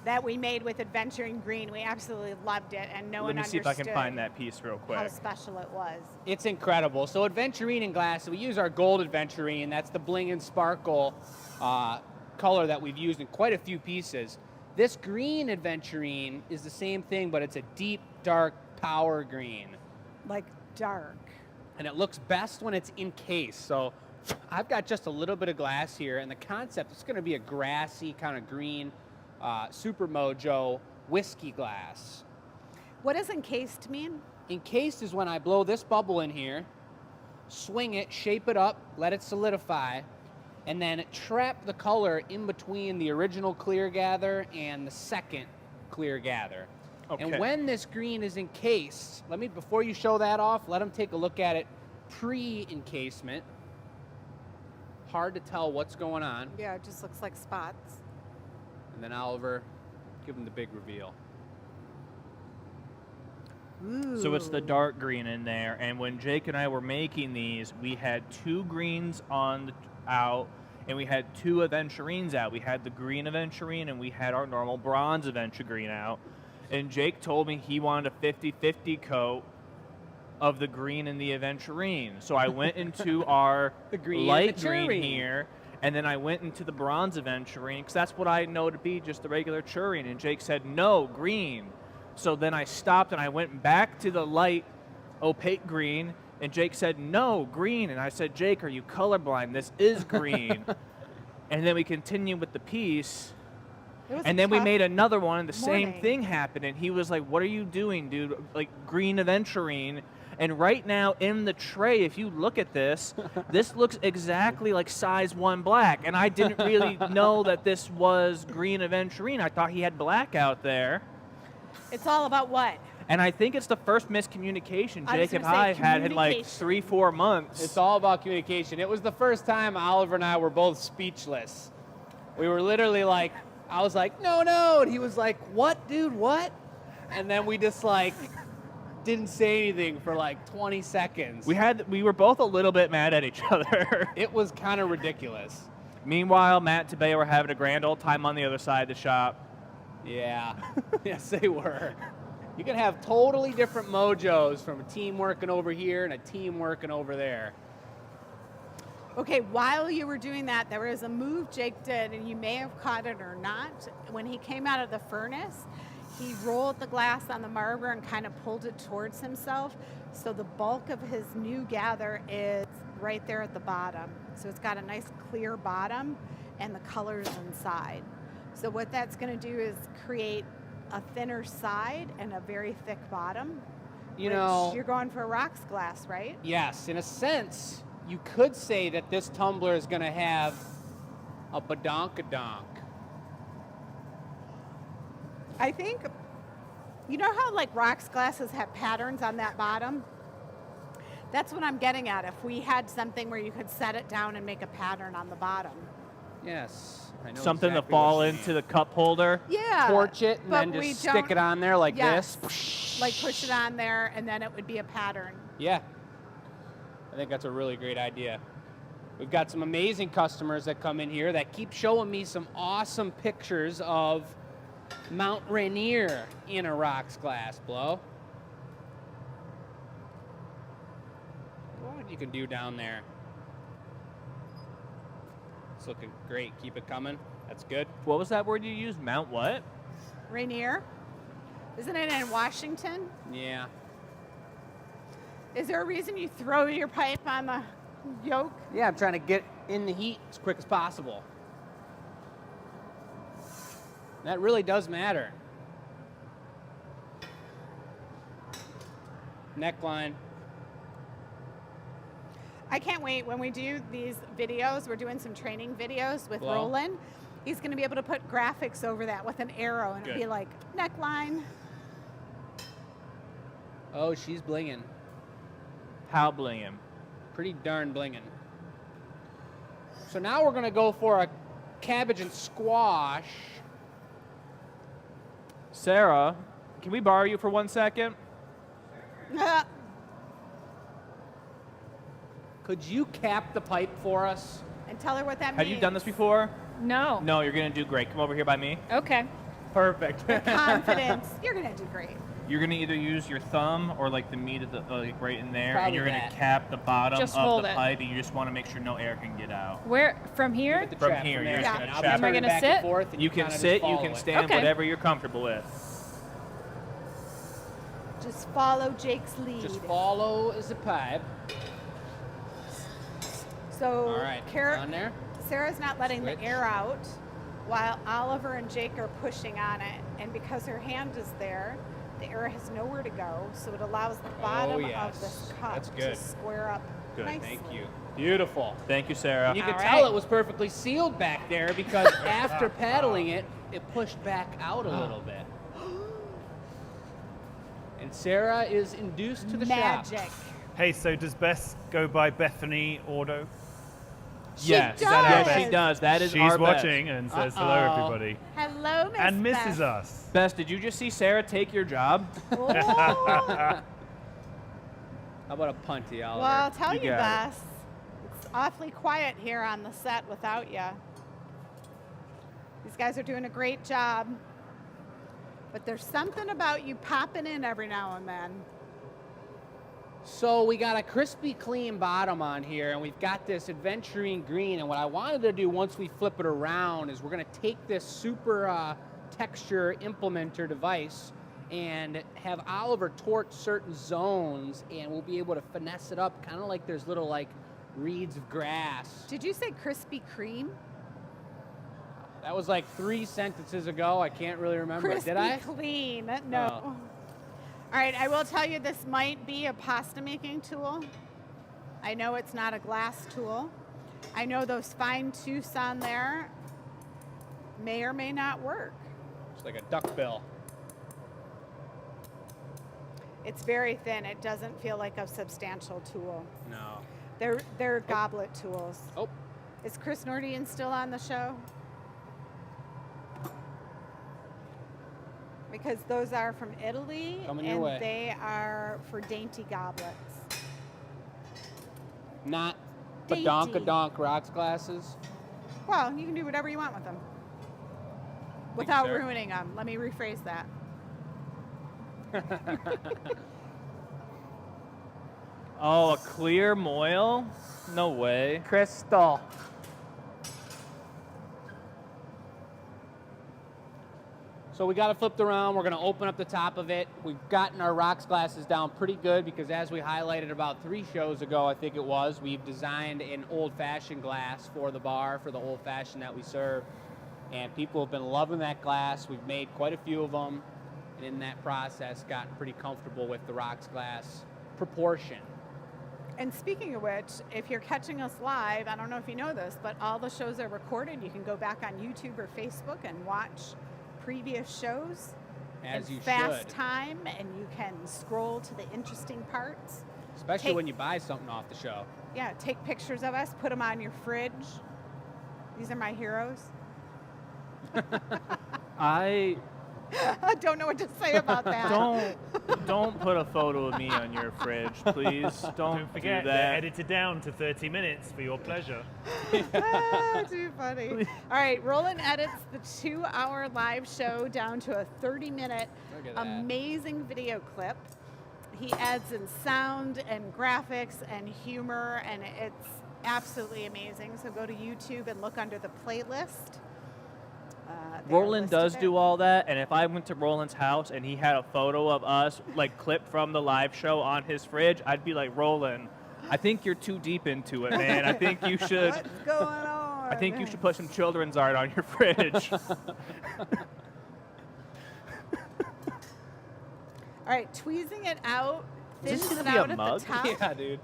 that we made with adventuring green. We absolutely loved it, and no Let one me see if I can understood find that piece real how quick. special it was. It's incredible. So adventurine in glass, so we use our gold adventurine. That's the bling and sparkle color that we've used in quite a few pieces. This green adventurine is the same thing, but it's a deep, dark power green. Like dark. And it looks best when it's encased. So I've got just a little bit of glass here, and the concept is going to be a grassy kind of green Super Mojo whiskey glass. What does encased mean? Encased is when I blow this bubble in here, swing it, shape it up, let it solidify, and then trap the color in between the original clear gather and the second clear gather. Okay. And when this green is encased, before you show that off, let them take a look at it pre-encasement. Hard to tell what's going on. Yeah, it just looks like spots. And then Oliver, give him the big reveal. Ooh. So it's the dark green in there, and when Jake and I were making these, we had 2 greens out, and we had 2 aventurines out. We had the green aventurine, and we had our normal bronze aventurine out. And Jake told me he wanted a 50-50 coat of the green and the aventurine. So I went into our The green light and the green turine. here, and then I went into the bronze aventurine, because that's what I know to be just the regular turine. And Jake said, no, green. So then I stopped and I went back to the light opaque green, and Jake said, no, green. And I said, Jake, are you colorblind? This is green. And then we continued with the piece, It was and a then we tough made another one, and the same morning. thing happened. And he was like, what are you doing, dude? Like, green aventurine. And right now in the tray, if you look at this, this looks exactly like size 1 black. And I didn't really know that this was green aventurine. I thought he had black out there. It's all about what? And I think it's the first miscommunication I was Jake and gonna say I had in like communication. 3-4 months. It's all about communication. It was the first time Oliver and I were both speechless. We were literally like, I was like, no, and he was like, what, dude, what? And then we just like didn't say anything for like 20 seconds. We were both a little bit mad at each other. It was kind of ridiculous. Meanwhile, Matt and Tabea were having a grand old time on the other side of the shop. Yeah, yes, they were. You can have totally different mojos from a team working over here and a team working over there. Okay, while you were doing that, there was a move Jake did, and you may have caught it or not. When he came out of the furnace, he rolled the glass on the marble and kind of pulled it towards himself. So the bulk of his new gather is right there at the bottom. So it's got a nice clear bottom and the colors inside. So what that's going to do is create a thinner side and a very thick bottom. You which know, you're going for a rocks glass, right? yes, in a sense, you could say that this tumbler is going to have a badonkadonk. I think, you know how like rocks glasses have patterns on that bottom? That's what I'm getting at. If we had something where you could set it down and make a pattern on the bottom. Yes, I know Something exactly to fall what you into mean. the cup holder. Yeah. Torch it and but then we just don't- stick it on there like Yes. this. Like push it on there and then it would be a pattern. Yeah, I think that's a really great idea. We've got some amazing customers that come in here that keep showing me some awesome pictures of Mount Rainier in a rocks glass blow. What you can do down there. It's looking great. Keep it coming. That's good. What was that word you used? Mount what? Rainier. Isn't it in Washington? Yeah. Is there a reason you throw your pipe on the yoke? Yeah, I'm trying to get in the heat as quick as possible. That really does matter. Neckline. I can't wait when we do these videos. We're doing some training videos with Hello? Roland. He's going to be able to put graphics over that with an arrow, and it'll be Good. like neckline. Oh, she's blinging. How blinging? Pretty darn blinging. So now we're going to go for a cabbage and squash. Sarah, can we borrow you for 1 second? Could you cap the pipe for us? And tell her what that means. Have you done this before? No. No, you're going to do great. Come over here by me. Okay. Perfect. Confidence. You're going to do great. You're going to either use your thumb or like the meat of the like right in there, Probably and you're going that. to cap the bottom Just of hold the it. pipe, and you just want to make sure no air can get out. Where? From here? Get the From trap here, there. you're just Yeah. gonna I'll trap be turning Am I gonna back and sit? forth and You can kinda just sit, you follow can it. stand, Okay. whatever you're comfortable with. Just follow Jake's lead. Just follow the pipe. So All right, on there. Sarah's not letting Switch. the air out while Oliver and Jake are pushing on it. And because her hand is there, the air has nowhere to go. So it allows the bottom yes. of this cup That's to good. square up Good. nicely. Thank you. Beautiful. Thank you, Sarah. And you could All tell right. it was perfectly sealed back there because after paddling it, it pushed back out a little bit. And Sarah is induced to the shop. Magic. Hey, so does Bess go by Bethany Ordo? Yes, does. yes, she does. That is She's our watching and says hello, Uh-oh. everybody. Hello, Miss And misses Beth. us. Bess, did you just see Sarah take your job? Oh. How about a punty, Oliver? Well, I'll tell You you, got it. Bess, it's awfully quiet here on the set without you. These guys are doing a great job. But there's something about you popping in every now and then. So we got a crispy clean bottom on here, and we've got this adventuring green. And what I wanted to do once we flip it around is we're going to take this super texture implementer device and have Oliver torch certain zones, and we'll be able to finesse it up, kind of like there's little like reeds of grass. Did you say Krispy Kreme? That was like 3 sentences ago. I can't really remember. Crispy Did I? Clean. No. Oh. All right, I will tell you this might be a pasta making tool. I know it's not a glass tool. I know those fine tooths on there may or may not work. It's like a duck bill. It's very thin. It doesn't feel like a substantial tool. No. They're goblet tools. Oh, Is Chris Nordian still on the show? Because those are from Italy, Coming your and way. they are for dainty goblets. not Dainty. badonka-donk rocks glasses. Well, you can do whatever you want with them without Sarah. ruining them. Let me rephrase that. Oh, a clear moil? No way. Crystal. So we got it flipped around. We're going to open up the top of it. We've gotten our rocks glasses down pretty good because as we highlighted about 3 shows ago, I think it was, we've designed an old-fashioned glass for the bar, for the old-fashioned that we serve. And people have been loving that glass. We've made quite a few of them. And in that process, gotten pretty comfortable with the rocks glass proportion. And speaking of which, if you're catching us live, I don't know if you know this, but all the shows are recorded. You can go back on YouTube or Facebook and watch previous shows As in you fast should. time, and you can scroll to the interesting parts. Especially Take- when you buy something off the show. Yeah, take pictures of us, put them on your fridge. These are my heroes. I I don't know what to say about that. don't put a photo of me on your fridge, please. Don't forget, do they're that. edited down to 30 minutes for your pleasure. Too funny. All right, Roland edits the 2-hour live show down to a 30-minute Look at that. amazing video clip. He adds in sound and graphics and humor, and it's absolutely amazing. So go to YouTube and look under the playlist. They are Roland listed does there. do all that, and if I went to Roland's house and he had a photo of us, like clipped from the live show on his fridge, I'd be like, Roland, I think you're too deep into it, man. I think you should. What's going on? I think you should put some children's art on your fridge. All right, tweezing it out, Is this thins gonna it be a out at mug? the top. Yeah, dude.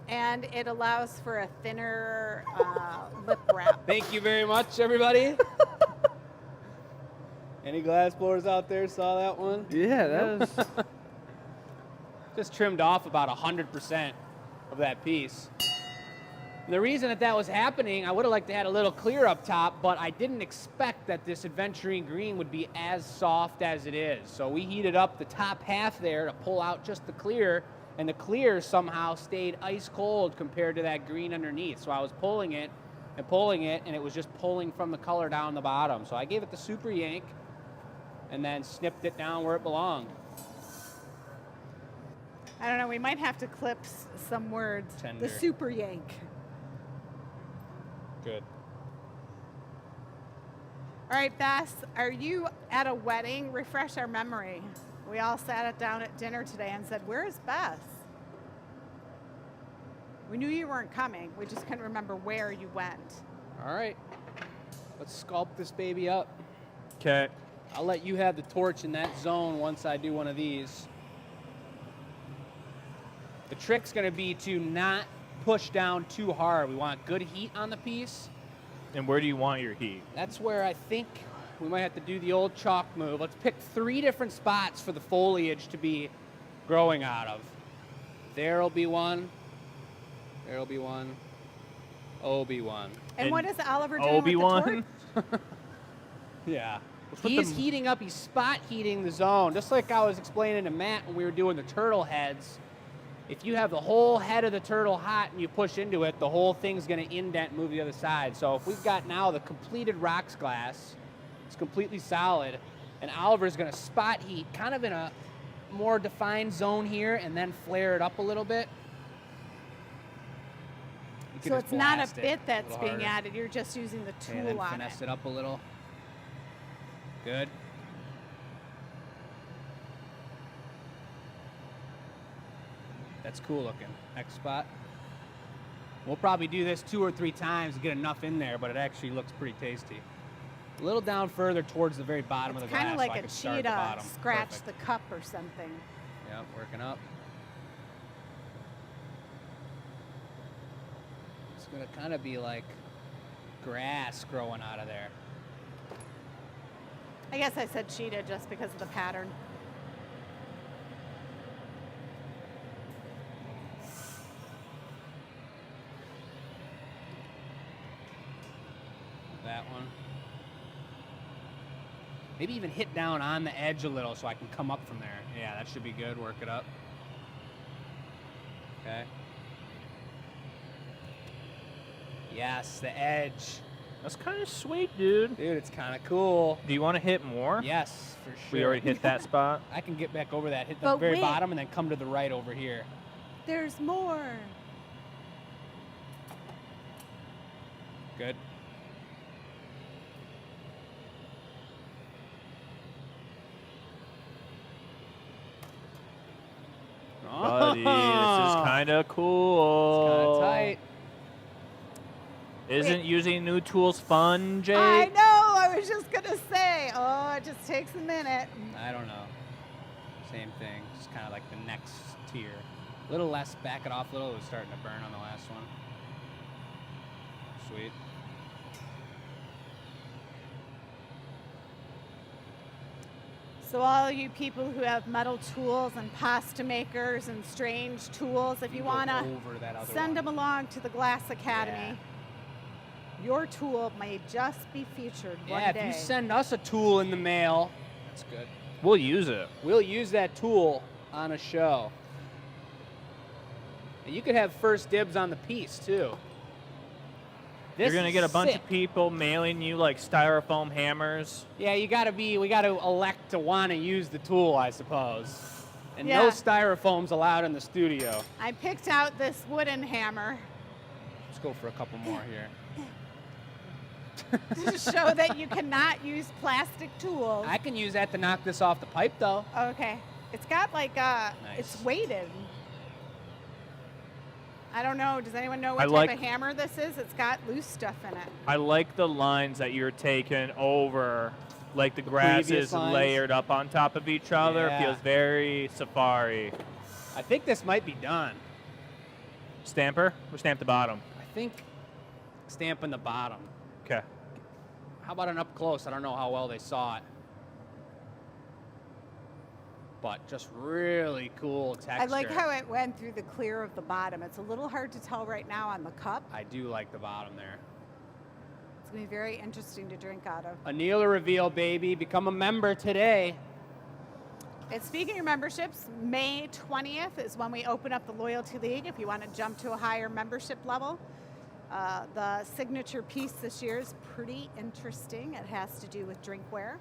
And it allows for a thinner lip wrap. Thank you very much, everybody. Any glass blowers out there saw that one? Yeah, that is. Just trimmed off about 100% of that piece. And the reason that was happening, I would have liked to add a little clear up top, but I didn't expect that this adventuring green would be as soft as it is. So we heated up the top half there to pull out just the clear, and the clear somehow stayed ice cold compared to that green underneath. So I was pulling it, and it was just pulling from the color down the bottom. So I gave it the super yank, and then snipped it down where it belonged. I don't know, we might have to clip some words. Tender. The super yank. Good. All right, Bess, are you at a wedding? Refresh our memory. We all sat down at dinner today and said, where's Bess? We knew you weren't coming. We just couldn't remember where you went. All right. Let's sculpt this baby up. Okay. I'll let you have the torch in that zone once I do one of these. The trick's going to be to not push down too hard. We want good heat on the piece. And where do you want your heat? That's where I think we might have to do the old chalk move. Let's pick 3 different spots for the foliage to be growing out of. There'll be one. There'll be one. Obi-Wan. And what is Oliver doing Obi-Wan? with the torch? Yeah. put He's them- heating up. He's spot heating the zone. Just like I was explaining to Matt when we were doing the turtle heads. If you have the whole head of the turtle hot and you push into it, the whole thing's going to indent and move the other side. So if we've got now the completed rocks glass, it's completely solid, and Oliver's going to spot heat kind of in a more defined zone here and then flare it up a little bit. You can So just it's not a blast it bit that's little being harder. added. You're just using the Okay, then tool on finesse it. it up a little. Good. That's cool looking. Next spot. We'll probably do this 2 or 3 times to get enough in there, but it actually looks pretty tasty. A little down further towards the very bottom It's of the glass. kind of so I like a can start at the cheetah bottom. scratch Perfect. the cup or something. Yep, working up. It's gonna kind of be like grass growing out of there. I guess I said cheetah just because of the pattern. That one. Maybe even hit down on the edge a little so I can come up from there. Yeah, that should be good. Work it up. Okay. Yes, the edge. That's kind of sweet, dude. Dude, it's kind of cool. Do you want to hit more? Yes, for sure. We already hit that spot. I can get back over that, hit the But very wait. bottom, and then come to the right over here. There's more. Good. Buddy, this is kind of Kind cool. of tight. Isn't using new tools fun, Jake? I know. I was just gonna say. Oh, it just takes a minute. I don't know. Same thing. Just kind of like the next tier. A little less, back it off a little. It was starting to burn on the last one. Sweet. So all you people who have metal tools and pasta makers and strange tools, if you Go want to over that other send one. them along to the Glass Academy, your tool may just be featured one Yeah, day. if you send us a tool in the mail, that's good. We'll use it. We'll use that tool on a show. And you could have first dibs on the piece too. This You're gonna is get a bunch sick. of people mailing you like styrofoam hammers. Yeah, we got to elect to want to use the tool, I suppose. And Yeah. no styrofoam's allowed in the studio. I picked out this wooden hammer Let's go for a couple more here. to show that you cannot use plastic tools. I can use that to knock this off the pipe though. Okay. It's got like it's Nice. weighted. I don't know. Does anyone know what I type like- of hammer this is? It's got loose stuff in it. I like the lines that you're taking over, like the grass previous is lines? layered up on top of each other. Yeah. Feels very safari. I think this might be done. Stamper? Or stamp the bottom? I think stamping the bottom. Okay. How about an up close? I don't know how well they saw it. But just really cool texture. I like how it went through the clear of the bottom. It's a little hard to tell right now on the cup. I do like the bottom there. It's going to be very interesting to drink out of. A Neela reveal, baby. Become a member today. And speaking of memberships, May 20th is when we open up the Loyalty League if you want to jump to a higher membership level. The signature piece this year is pretty interesting. It has to do with drinkware.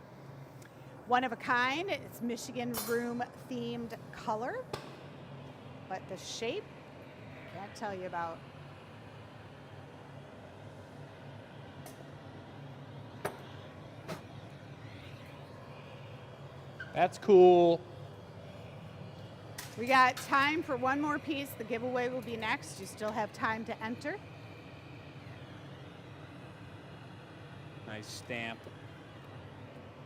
One of a kind. It's Michigan room themed color. But the shape, can't tell you about. That's cool. We got time for one more piece. The giveaway will be next. You still have time to enter. Nice stamp.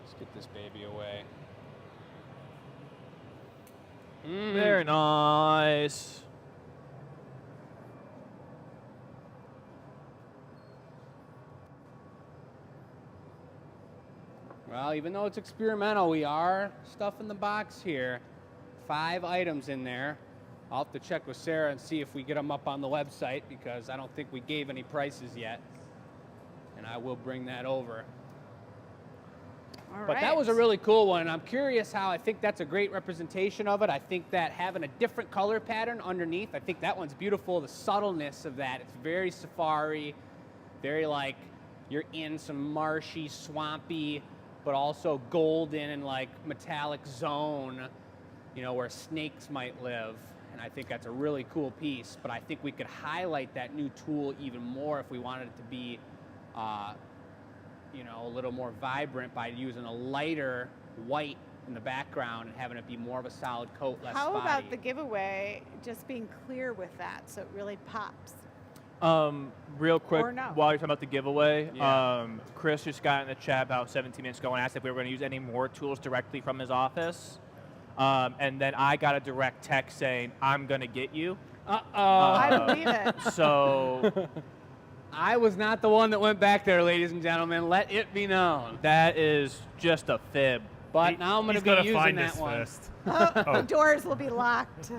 Let's get this baby away. Very nice. Well, even though it's experimental, we are stuffing the box here. 5 items in there. I'll have to check with Sarah and see if we get them up on the website because I don't think we gave any prices yet. And I will bring that over. All But that was a really cool one. I'm curious how, I think that's a great representation of it. I think that having a different color pattern underneath, I think that one's beautiful. The subtleness of that, it's very safari, very like you're in some marshy, swampy, but also golden and like metallic zone, you know, where snakes might live. And I think that's a really cool piece. But I think we could highlight that new tool even more if we wanted it to be you know, a little more vibrant by using a lighter white in the background and having it be more of a solid coat, less How spotty. about the giveaway just being clear with that so it really pops? Real quick, Or no. while you're talking about the giveaway, Yeah. Chris just got in the chat about 17 minutes ago and asked if we were going to use any more tools directly from his office. And then I got a direct text saying, I'm going to get you. I believe it. So I was not the one that went back there, ladies and gentlemen. Let it be known. that is just a fib. But now I'm going to He's be gotta using find that us one. first. The doors will be locked.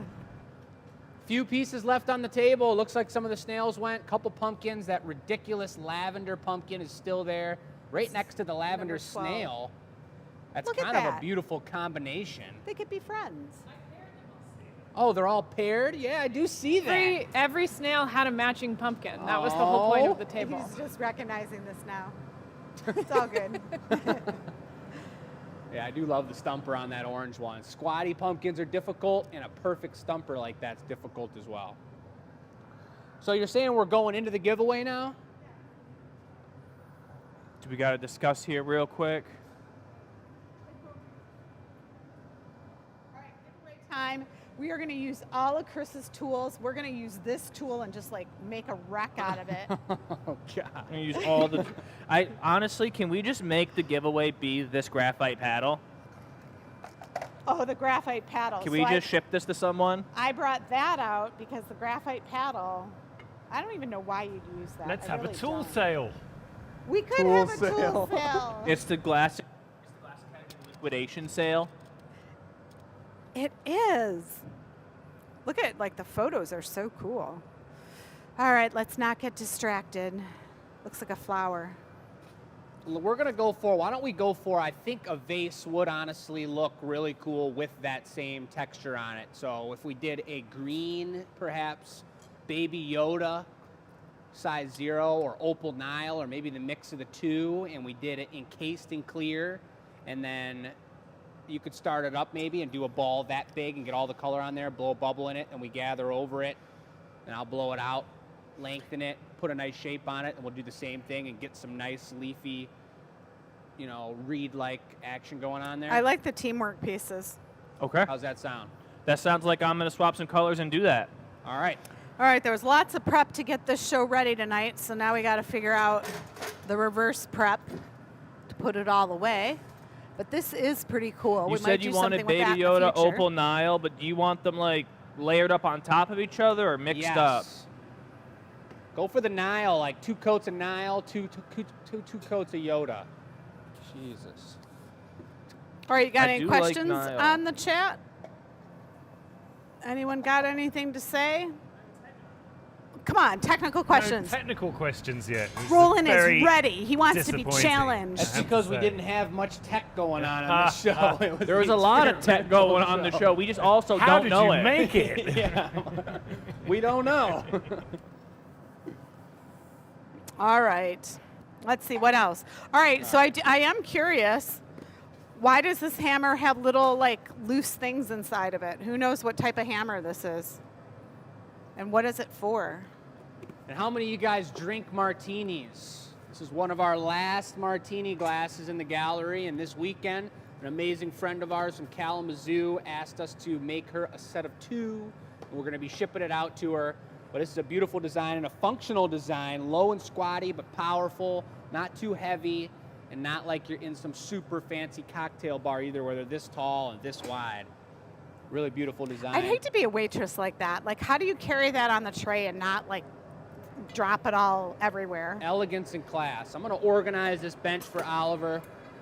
Few pieces left on the table. Looks like some of the snails went. Couple pumpkins. That ridiculous lavender pumpkin is still there, right next to the lavender Number 12. snail. That's Look at kind of a that. beautiful combination. They could be friends. Oh, they're all paired? Yeah, I do see that. Every snail had a matching pumpkin. That was the whole point of the table. He's just recognizing this now. It's all good. Yeah, I do love the stumper on that orange one. Squatty pumpkins are difficult, and a perfect stumper like that's difficult as well. So you're saying we're going into the giveaway now? Do we got to discuss here real quick? All right, giveaway time. We are going to use all of Chris's tools. We're going to use this tool and just like make a wreck out of it. Oh, God. I'm gonna use all the. I honestly, can we just make the giveaway be this graphite paddle? Oh, the graphite paddle. Can we just ship this to someone? I brought that out because the graphite paddle, I don't even know why you'd use that. Let's I have really a tool don't. sale. We could Tool have a sale. tool sale. It's the glass Academy liquidation sale. It is. Look at like the photos are so cool. All right, let's not get distracted. Looks like a flower. We're going to go for, why don't we go for, I think a vase would honestly look really cool with that same texture on it. So if we did a green, perhaps, Baby Yoda, size 0, or Opal Nile, or maybe the mix of the two, and we did it encased in clear, and then you could start it up maybe and do a ball that big and get all the color on there, blow a bubble in it, and we gather over it, and I'll blow it out, lengthen it, put a nice shape on it, and we'll do the same thing and get some nice leafy, you know, reed-like action going on there. I like the teamwork pieces. Okay. How's that sound? That sounds like I'm gonna swap some colors and do that. All right. All right, there was lots of prep to get this show ready tonight, so now we got to figure out the reverse prep to put it all away. But this is pretty cool. You we said might you do wanted something with Baby that in the Yoda, future. Opal Nile, but do you want them like layered up on top of each other or mixed up? Go for the Nile, like 2 coats of Nile, two coats of Yoda. Jesus. All right, you got I any do like questions Nile. on the chat? Anyone got anything to say? Come on, technical questions. No technical questions yet. This Roland very is ready. He wants to be disappointing. challenged. That's have to because we say. didn't have much tech going on the show. It There was the a lot of tech experimental going on the show. We just also How don't did know you it. make it? Yeah. We don't know. All right. Let's see, what else? All right, so I am curious. Why does this hammer have little, like, loose things inside of it? Who knows what type of hammer this is? And what is it for? And how many of you guys drink martinis? This is one of our last martini glasses in the gallery, and this weekend, an amazing friend of ours from Kalamazoo asked us to make her a set of 2, and we're going to be shipping it out to her. But this is a beautiful design and a functional design, low and squatty, but powerful, not too heavy, and not like you're in some super fancy cocktail bar either, where they're this tall and this wide. Really beautiful design. I'd hate to be a waitress like that. Like, how do you carry that on the tray and not, like, drop it all everywhere? Elegance and class. I'm going to organize this bench for Oliver.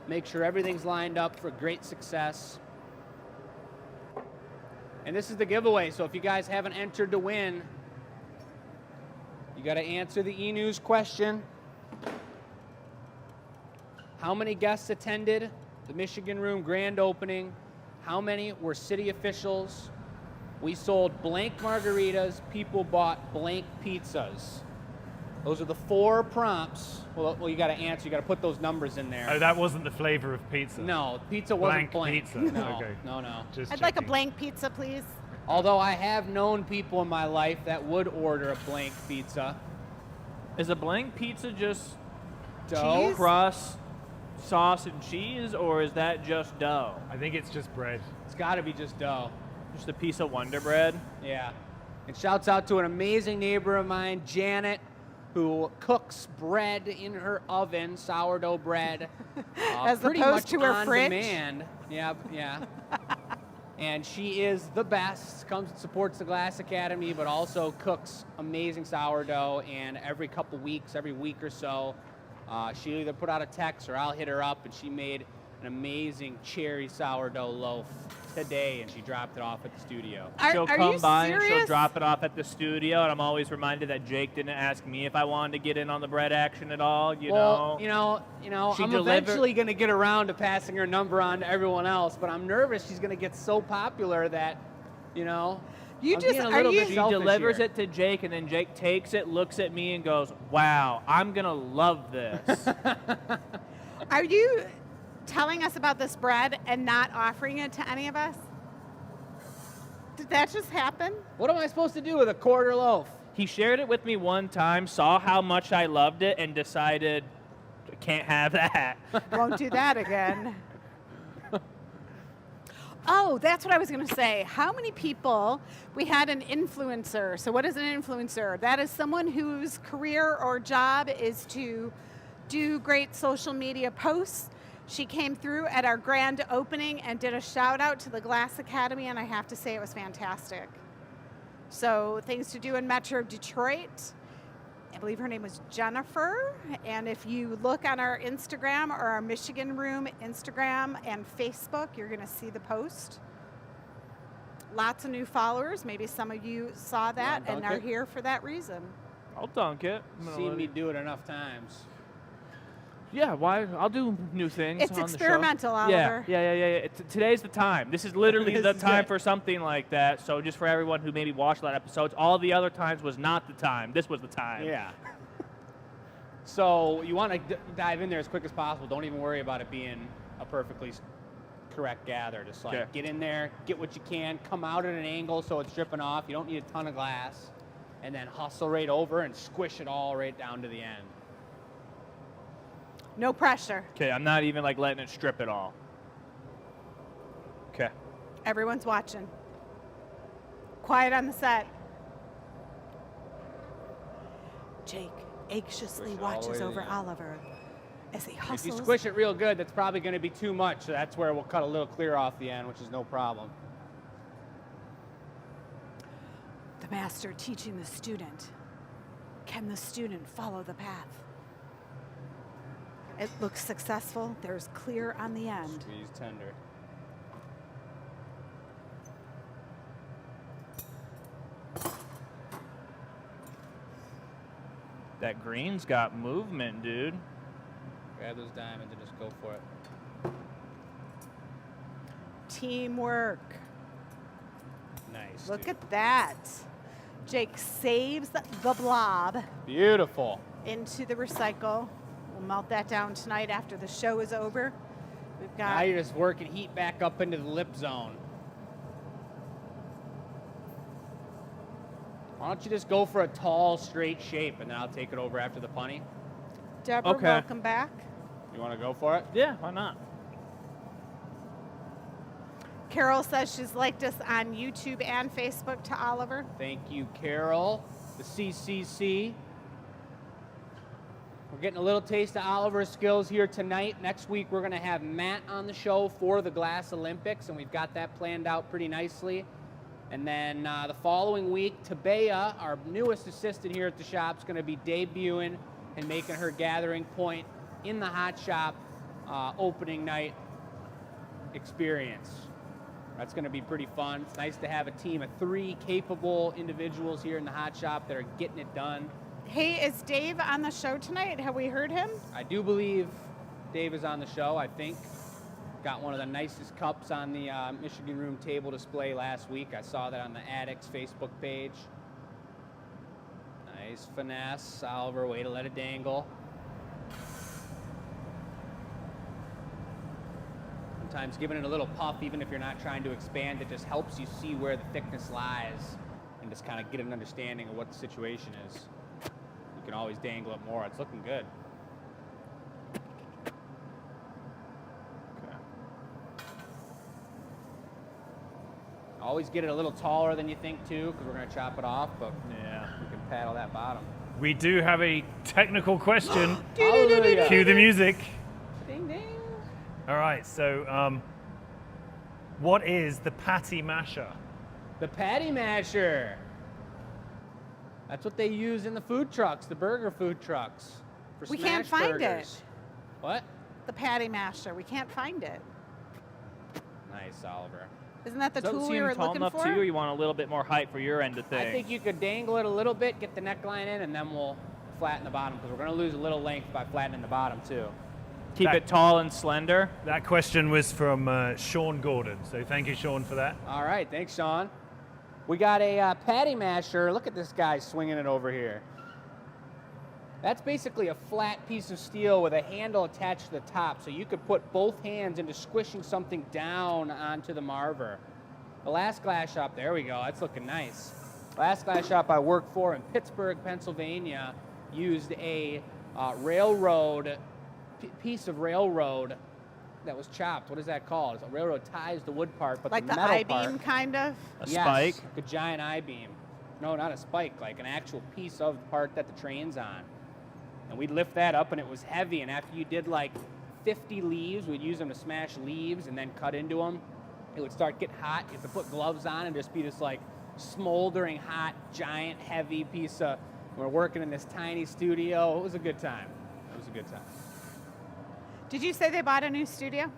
make sure everything's lined up for great success. And this is the giveaway, so if you guys haven't entered to win, you got to answer the e-news question. How many guests attended the Michigan Room grand opening? How many were city officials? We sold blank margaritas. People bought blank pizzas. Those are the 4 prompts. Well, you got to answer. You got to put those numbers in there. Oh, that wasn't the flavor of pizza. No, pizza wasn't blank. Pizza. No, Okay. no. Just I'd like a checking. blank pizza, please. Although I have known people in my life that would order a blank pizza. Is a blank pizza just Dough. Cheese? crust, sauce, and cheese, or is that just dough? I think it's just bread. It's got to be just dough. Just a piece of Wonder Bread? Yeah. And shouts out to an amazing neighbor of mine, Janet, who cooks bread in her oven, sourdough bread. As pretty opposed much to her on fridge? demand. Yeah. And she is the best. Comes and supports the Glass Academy, but also cooks amazing sourdough. And every couple weeks, every week or so, she'll either put out a text or I'll hit her up, and she made an amazing cherry sourdough loaf today, and she dropped it off at the studio. She'll Are come you by and she'll serious? drop it off at the studio, and I'm always reminded that Jake didn't ask me if I wanted to get in on the bread action at all. You know, You know, She I'm deliver- eventually going to get around to passing her number on to everyone else, but I'm nervous she's going to get so popular that, You I'm just- being a are little you- bit She selfish delivers here. it to Jake, and then Jake takes it, looks at me, and goes, "Wow, I'm gonna love this." Are you telling us about this bread and not offering it to any of us? Did that just happen? What am I supposed to do with a quarter loaf? He shared it with me one time, saw how much I loved it, and decided, "I can't have that." Won't do that again. Oh, that's what I was going to say. How many people, we had an influencer. So what is an influencer? That is someone whose career or job is to do great social media posts. She came through at our grand opening and did a shout out to the Glass Academy, and I have to say it was fantastic. So things to do in Metro Detroit. I believe her name was Jennifer. And if you look on our Instagram or our Michigan Room Instagram and Facebook, you're going to see the post. Lots of new followers. Maybe some of you saw that dunk and are it? here for that reason. I'll dunk it. I'm gonna Seen let me it- do it enough times. Yeah, why? I'll do new things. It's on the experimental, show. Oliver. Yeah. Today's the time. This is literally This the is time it. for something like that. So just for everyone who maybe watched that episodes, all the other times was not the time. This was the time. Yeah. So you want to dive in there as quick as possible. Don't even worry about it being a perfectly correct gather. Just like Okay. get in there, get what you can, come out at an angle so it's dripping off. You don't need a ton of glass. And then hustle right over and squish it all right down to the end. No pressure. Okay, I'm not even like letting it strip at all. Okay. Everyone's watching. Quiet on the set. Jake anxiously Push it all the watches way to over the end. Oliver as he If you hustles. squish it real good, that's probably going to be too much. So that's where we'll cut a little clear off the end, which is no problem. The master teaching the student. Can the student follow the path? It looks successful. There's clear on the end. Squeeze tender. That green's got movement, dude. Grab those diamonds and just go for it. Teamwork. Nice. Look dude. at that. Jake saves the blob Beautiful. into the recycle. We'll melt that down tonight after the show is over. We've Now got you're just working heat back up into the lip zone. Why don't you just go for a tall, straight shape, and then I'll take it over after the punny? Deborah. Okay. Welcome back. You want to go for it? Yeah, why not? Carol says she's liked us on YouTube and Facebook to Oliver. Thank you, Carol. The CCC. We're getting a little taste of Oliver's skills here tonight. Next week, we're going to have Matt on the show for the Glass Olympics, and we've got that planned out pretty nicely. And then the following week, Tabea, our newest assistant here at the shop, is going to be debuting and making her gathering point in the hot shop opening night experience. That's going to be pretty fun. It's nice to have a team of 3 capable individuals here in the hot shop that are getting it done. Hey, is Dave on the show tonight? Have we heard him? I do believe Dave is on the show, I think. Got one of the nicest cups on the Michigan Room table display last week. I saw that on the Addicts Facebook page. Nice finesse, Oliver, way to let it dangle. Sometimes giving it a little puff, even if you're not trying to expand, it just helps you see where the thickness lies and just kind of get an understanding of what the situation is. You can always dangle it more. It's looking good. Okay. Always get it a little taller than you think, too, because we're going to chop it off, but Yeah. we can paddle that bottom. We do have a technical question. Hallelujah. Cue the music. Ding, ding. All right, so what is the patty masher? The patty masher. That's what they use in the food trucks, the burger food trucks. For We can't smash find burgers. it. What? The patty masher. We can't find it. Nice, Oliver. Isn't that the Doesn't tool we seem were tall looking enough for? to you, or you want a little bit more height for your end of things? I think you could dangle it a little bit, get the neckline in, and then we'll flatten the bottom, because we're going to lose a little length by flattening the bottom, too. Keep it tall and slender. That question was from Sean Gordon, so thank you, Sean, for that. All right, thanks, Sean. We got a patty masher. Look at this guy swinging it over here. That's basically a flat piece of steel with a handle attached to the top, so you could put both hands into squishing something down onto the marver. The last glass shop, there we go, that's looking nice. Last glass shop I worked for in Pittsburgh, Pennsylvania, used a piece of railroad that was chopped. What is that called? It's a railroad ties the wood part, but Like the the metal I-beam, part. kind of? A Yes, spike. like a giant I-beam. No, not a spike, like an actual piece of the part that the train's on. And we'd lift that up, and it was heavy, and after you did like 50 leaves, we'd use them to smash leaves and then cut into them. It would start get hot. You have to put gloves on and just be this like smoldering hot, giant, heavy piece of, we're working in this tiny studio. It was a good time. It was a good time. Did you say they bought a new studio?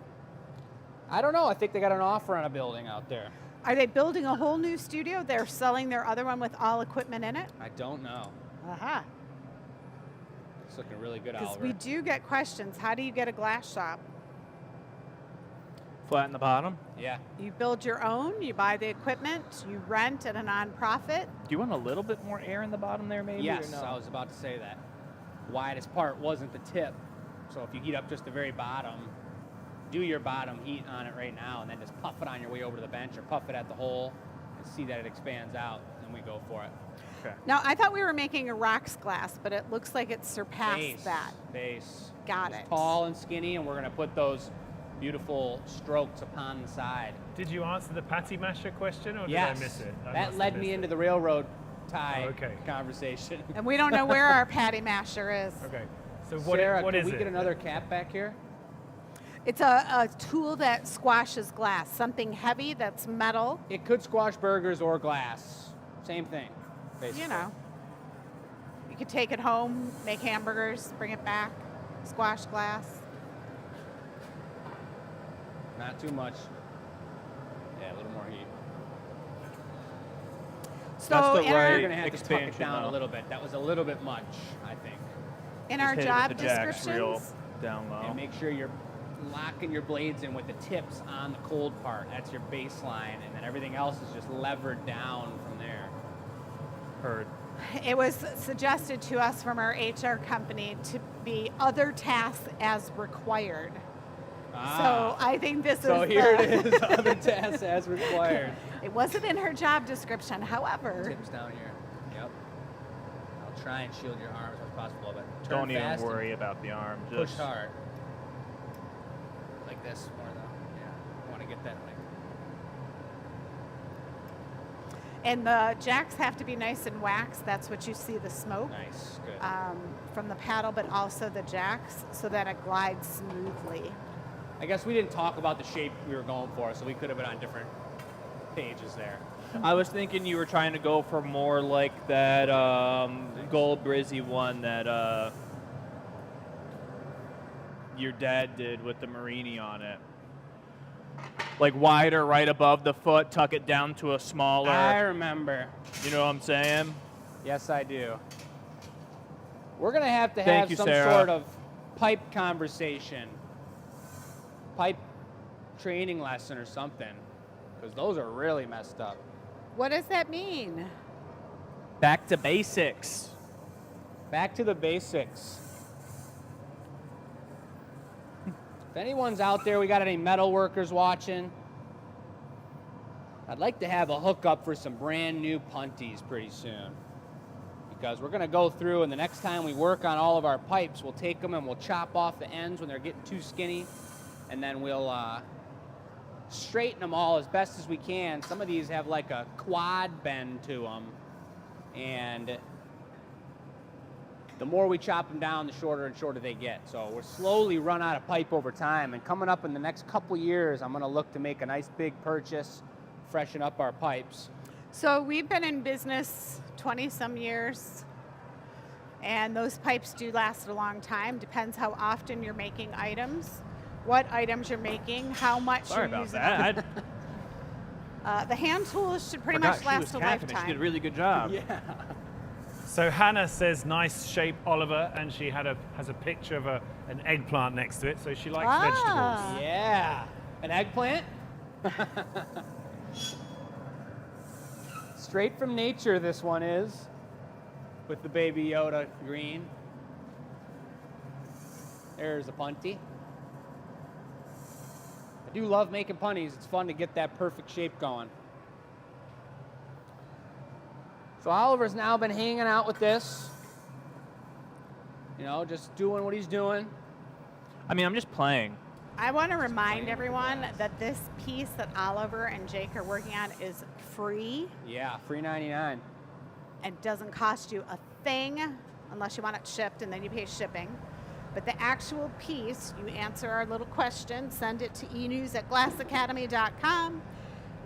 I don't know. I think they got an offer on a building out there. Are they building a whole new studio? They're selling their other one with all equipment in it? I don't know. Aha. It's looking really good, Because Oliver. we do get questions. How do you get a glass shop? Flatten the bottom. Yeah. You build your own, you buy the equipment, you rent at a nonprofit. Do you want a little bit more air in the bottom there, maybe? Yes, or no? I was about to say that. The widest part wasn't the tip. So if you heat up just the very bottom, do your bottom heat on it right now, and then just puff it on your way over to the bench or puff it at the hole and see that it expands out, and we go for it. Okay. Now, I thought we were making a rocks glass, but it looks like it surpassed Base, that. Base. Got Just it. Tall and skinny, and we're going to put those beautiful strokes upon the side. Did you answer the patty masher question, or Yes. did I miss it? I must That have led missed me it. into the railroad tie Oh, okay. conversation. And we don't know where our patty masher is. Okay, so what, Sarah, what can is we it? get another cap back here? It's a tool that squashes glass, something heavy that's metal. It could squash burgers or glass. Same thing, basically. You know, you could take it home, make hamburgers, bring it back, squash glass. Not too much. Yeah, a little more heat. So That's the in our, We're right gonna have to tuck it expansion, down though. a little bit. That was a little bit much, I think. in Just our hit it job with the jacks real descriptions, down low. And make sure you're locking your blades in with the tips on the cold part. That's your baseline, and then everything else is just levered down from there. Heard. it was suggested to us from our HR company to be other tasks as required. So I think this So is here the- it is, other tasks as required. It wasn't in her job description, however. Tips down here. Yep. I'll try and shield your arms as possible, but turn Don't even fast and worry about the arm. push Just hard. Like this more though. Yeah. I want to get that like. And the jacks have to be nice and waxed. That's what you see the smoke Nice. Good. from the paddle, but also the jacks, so that it glides smoothly. I guess we didn't talk about the shape we were going for, so we could have been on different pages there. I was thinking you were trying to go for more like that gold brizzy one that your dad did with the Marini on it. Like wider right above the foot, tuck it down to a smaller. I remember. You know what I'm saying? Yes, I do. We're going to have Thank you, some Sarah. sort of pipe conversation, pipe training lesson or something, because those are really messed up. What does that mean? Back to basics. Back to the basics. If anyone's out there, we got any metal workers watching? I'd like to have a hookup for some brand new punties pretty soon. Because we're going to go through, and the next time we work on all of our pipes, we'll take them and we'll chop off the ends when they're getting too skinny, and then we'll straighten them all as best as we can. Some of these have like a quad bend to them, and the more we chop them down, the shorter and shorter they get. So we'll slowly run out of pipe over time, and coming up in the next couple years, I'm going to look to make a nice big purchase, freshen up our pipes. So we've been in business 20-some years, and those pipes do last a long time. Depends how often you're making items, what items you're making, how much Sorry you're about using. that. The hand tools should pretty Forgot much she last was a Catholic. She lifetime. did a really good job. Yeah. So Hannah says, nice shape, Oliver, and she has a picture of an eggplant next to it, so she likes vegetables. Yeah. An eggplant? Straight from nature, this one is, with the Baby Yoda green. There's a punty. I do love making punties. It's fun to get that perfect shape going. So Oliver's now been hanging out with this. You know, just doing what he's doing. I mean, I'm just playing. I want to remind everyone that this piece that Oliver and Jake are working on is free Yeah, free 99. and doesn't cost you a thing unless you want it shipped, and then you pay shipping. But the actual piece, you answer our little question, send it to enews@glassacademy.com.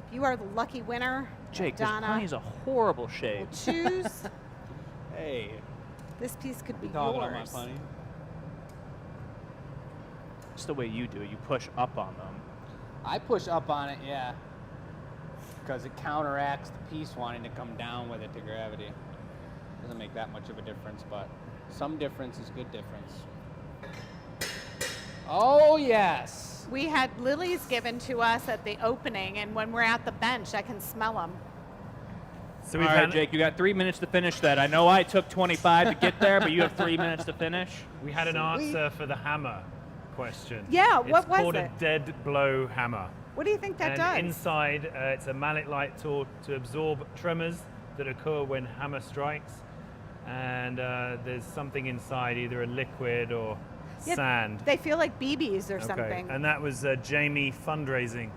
If you are the lucky winner, Jake, this Donna punny's a horrible will shape. choose. Hey, This piece could be talking on my yours. punty. It's the way you do it. You push up on them. I push up on it, yeah, because it counteracts the piece wanting to come down with it to gravity. Doesn't make that much of a difference, but some difference is good difference. Oh, yes. We had lilies given to us at the opening, and when we're at the bench, I can smell them. So All we've right, had, Jake, you got 3 minutes to finish that. I know I took 25 to get there, but you have 3 minutes to finish. we had an answer for the hammer question. Yeah, what was It's called it? a dead blow hammer. What do you think that And does? inside, it's a mallet-like tool to absorb tremors that occur when hammer strikes. And there's something inside, either a liquid or Yeah, sand. They feel like BBs or Okay, something. and that was Jamie Fundraising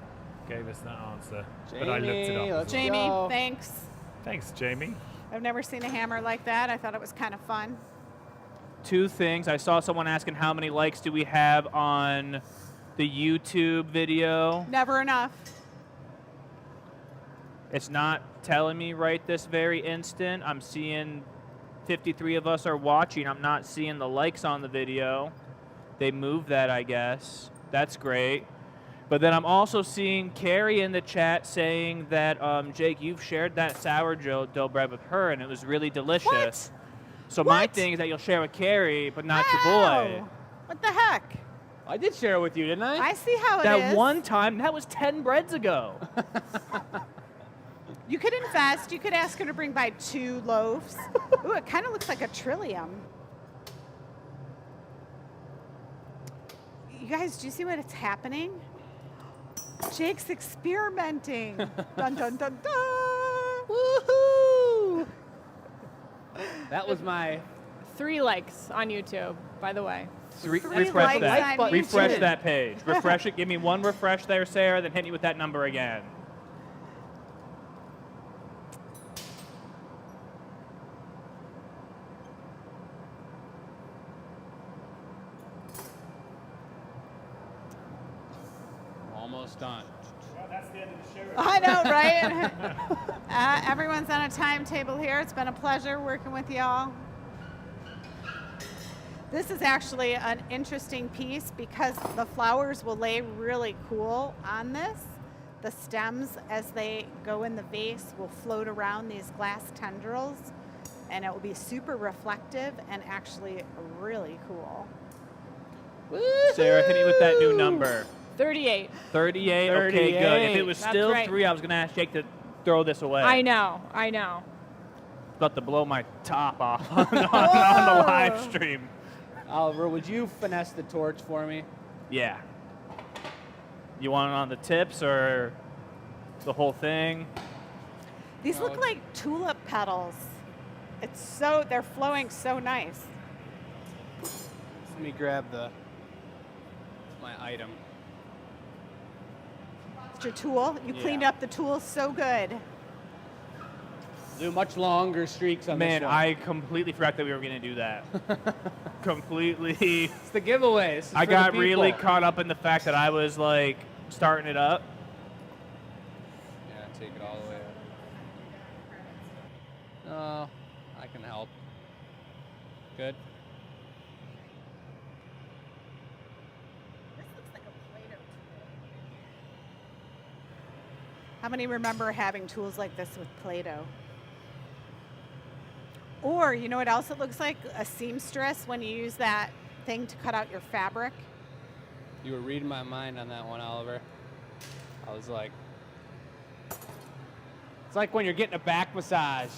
gave us that answer. But I looked it Jamie, up. let's as well. Jamie, go. thanks. Thanks, Jamie. I've never seen a hammer like that. I thought it was kind of fun. 2 things. I saw someone asking how many likes do we have on the YouTube video. Never enough. It's not telling me right this very instant. I'm seeing 53 of us are watching. I'm not seeing the likes on the video. They moved that, I guess. That's great. But then I'm also seeing Carrie in the chat saying that, Jake, you've shared that sourdough bread with her, and it was really delicious. So my What? thing is that you'll share with Carrie, but not your Wow. boy. What the heck? I did share it with you, didn't I? I see how it is. That one time, that was 10 breads ago. You could invest. You could ask her to bring by 2 loaves. Ooh, it kind of looks like a trillium. You guys, do you see what it's happening? Jake's experimenting. Dun, dun, dun, dun. Woohoo! That was my 3 likes on YouTube, by the way. Refresh likes that. on Refresh YouTube. that page. Refresh it. Give me 1 refresh there, Sarah, then hit me with that number again. almost done. Well, that's the end of the show. I know, right? Everyone's on a timetable here. It's been a pleasure working with y'all. This is actually an interesting piece because the flowers will lay really cool on this. The stems, as they go in the vase, will float around these glass tendrils, and it will be super reflective and actually really cool. Sarah, hit me with that new number. 38. 38? Okay, good. If it was That's still right. 3, I was going to ask Jake to throw this away. I know. About to blow my top off on the live stream. Oliver, would you finesse the torch for me? Yeah. You want it on the tips or the whole thing? These look like tulip petals. They're flowing so nice. Let me grab my item. It's your tool. You cleaned up the tool so good. Do much longer streaks on Man, this one. I completely forgot that we were going to do that. Completely. It's the giveaway. This is I for got the really people. caught up in the fact that I was like starting it up. Yeah, take it all the way up. Oh, I can help. Good. This looks like a Play-Doh tool. How many remember having tools like this with Play-Doh? Or, you know what else it looks like? A seamstress when you use that thing to cut out your fabric. You were reading my mind on that one, Oliver. I was like, it's like when you're getting a back massage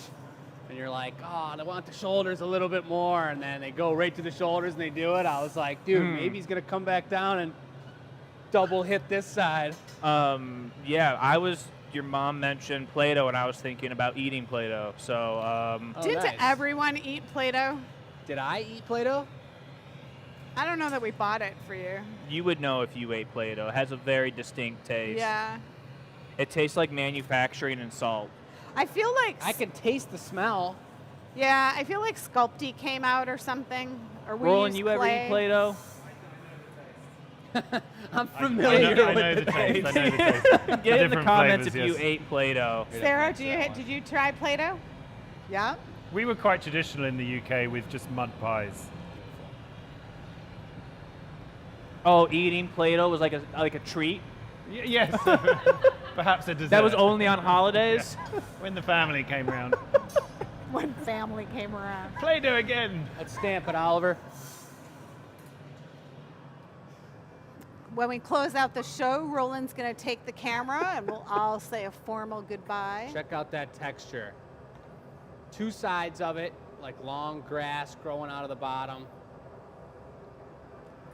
and you're like, oh, I want the shoulders a little bit more, and then they go right to the shoulders and they do it. I was like, dude, maybe he's gonna come back down and double hit this side. Yeah, your mom mentioned Play-Doh, and I was thinking about eating Play-Doh. So, Oh, Didn't nice. everyone eat Play-Doh? Did I eat Play-Doh? I don't know that we bought it for you. you would know if you ate Play-Doh. It has a very distinct taste. Yeah. It tastes like manufacturing and salt. I feel like I can taste the smell. Yeah, I feel like Sculpty came out or something. Or we Roland, used you ever eat Play-Doh? I'm I familiar know with the taste. I know the Get taste. in the different comments flavors, if you yes. ate Play-Doh. Sarah, did you try Play-Doh? Yeah. We were quite traditional in the UK with just mud pies. Oh, eating Play-Doh was like a treat? Yes. Perhaps a dessert. That was only on holidays? when the family came around. When family came around. Play-Doh again. Let's stamp it, Oliver. When we close out the show, Roland's going to take the camera and we'll all say a formal goodbye. Check out that texture. Two sides of it, like long grass growing out of the bottom.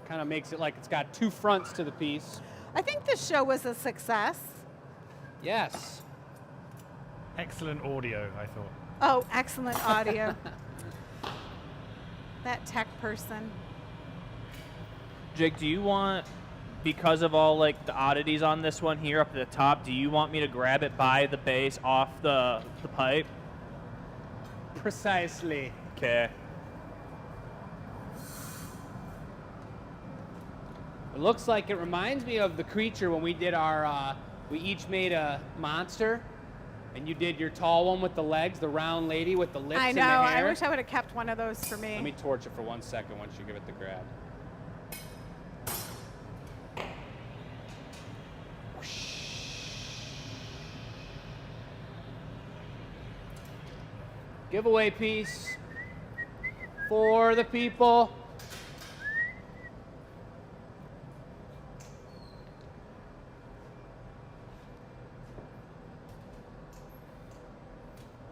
Kind of makes it like it's got two fronts to the piece. I think this show was a success. Yes. Excellent audio, I thought. Oh, excellent audio. That tech person. Jake, do you want, because of all like the oddities on this one here up at the top, do you want me to grab it by the base off the pipe? Precisely. Okay. It looks like it reminds me of the creature when we did our, we each made a monster, and you did your tall one with the legs, the round lady with the lips I and know. the I hair. wish I would have kept one of those for me. Let me torch it for 1 second once you give it the grab. Giveaway piece for the people.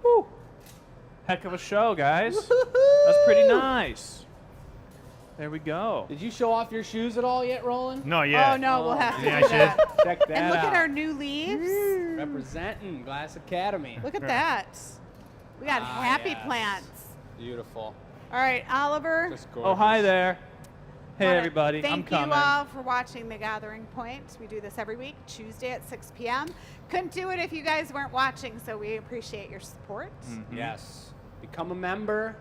Woo. Heck of a show, guys. That's pretty nice. There we go. Did you show off your shoes at all yet, Roland? Not yet. Oh, no, we'll have to Yeah, I do should. that. Check that And look out. at our new leaves. Representing Glass Academy. Look at that. We got Ah, happy yes. plants. Beautiful. All right, Oliver. Just gorgeous. Oh, hi there. Hey, wanna everybody. Thank I'm coming. you all for watching The Gathering Point. We do this every week, Tuesday at 6 p.m. Couldn't do it if you guys weren't watching, so we appreciate your support. Yes. Become a member,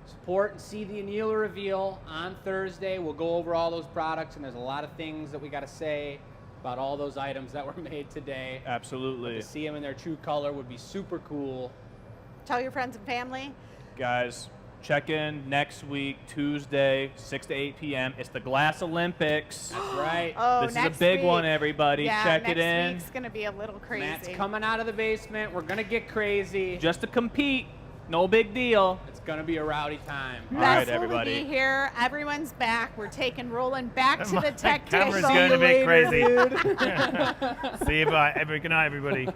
support, and see the annealer reveal on Thursday. We'll go over all those products, and there's a lot of things that we got to say about all those items that were made today. Absolutely. To see them in their true color would be super cool. Tell your friends and family. Guys, check in next week, Tuesday, 6 to 8 p.m. It's the Glass Olympics. That's right. Oh, This is a next big week. one, everybody. Yeah, Check it next in. week's gonna be a little crazy. Matt's coming out of the basement. We're going to get crazy. Just to compete. No big deal. It's going to be a rowdy time. All Beth right, will everybody. be here. Everyone's back. We're taking Roland back to the tech camera's table. going to be later, crazy. dude. See you bye. Good night, everybody.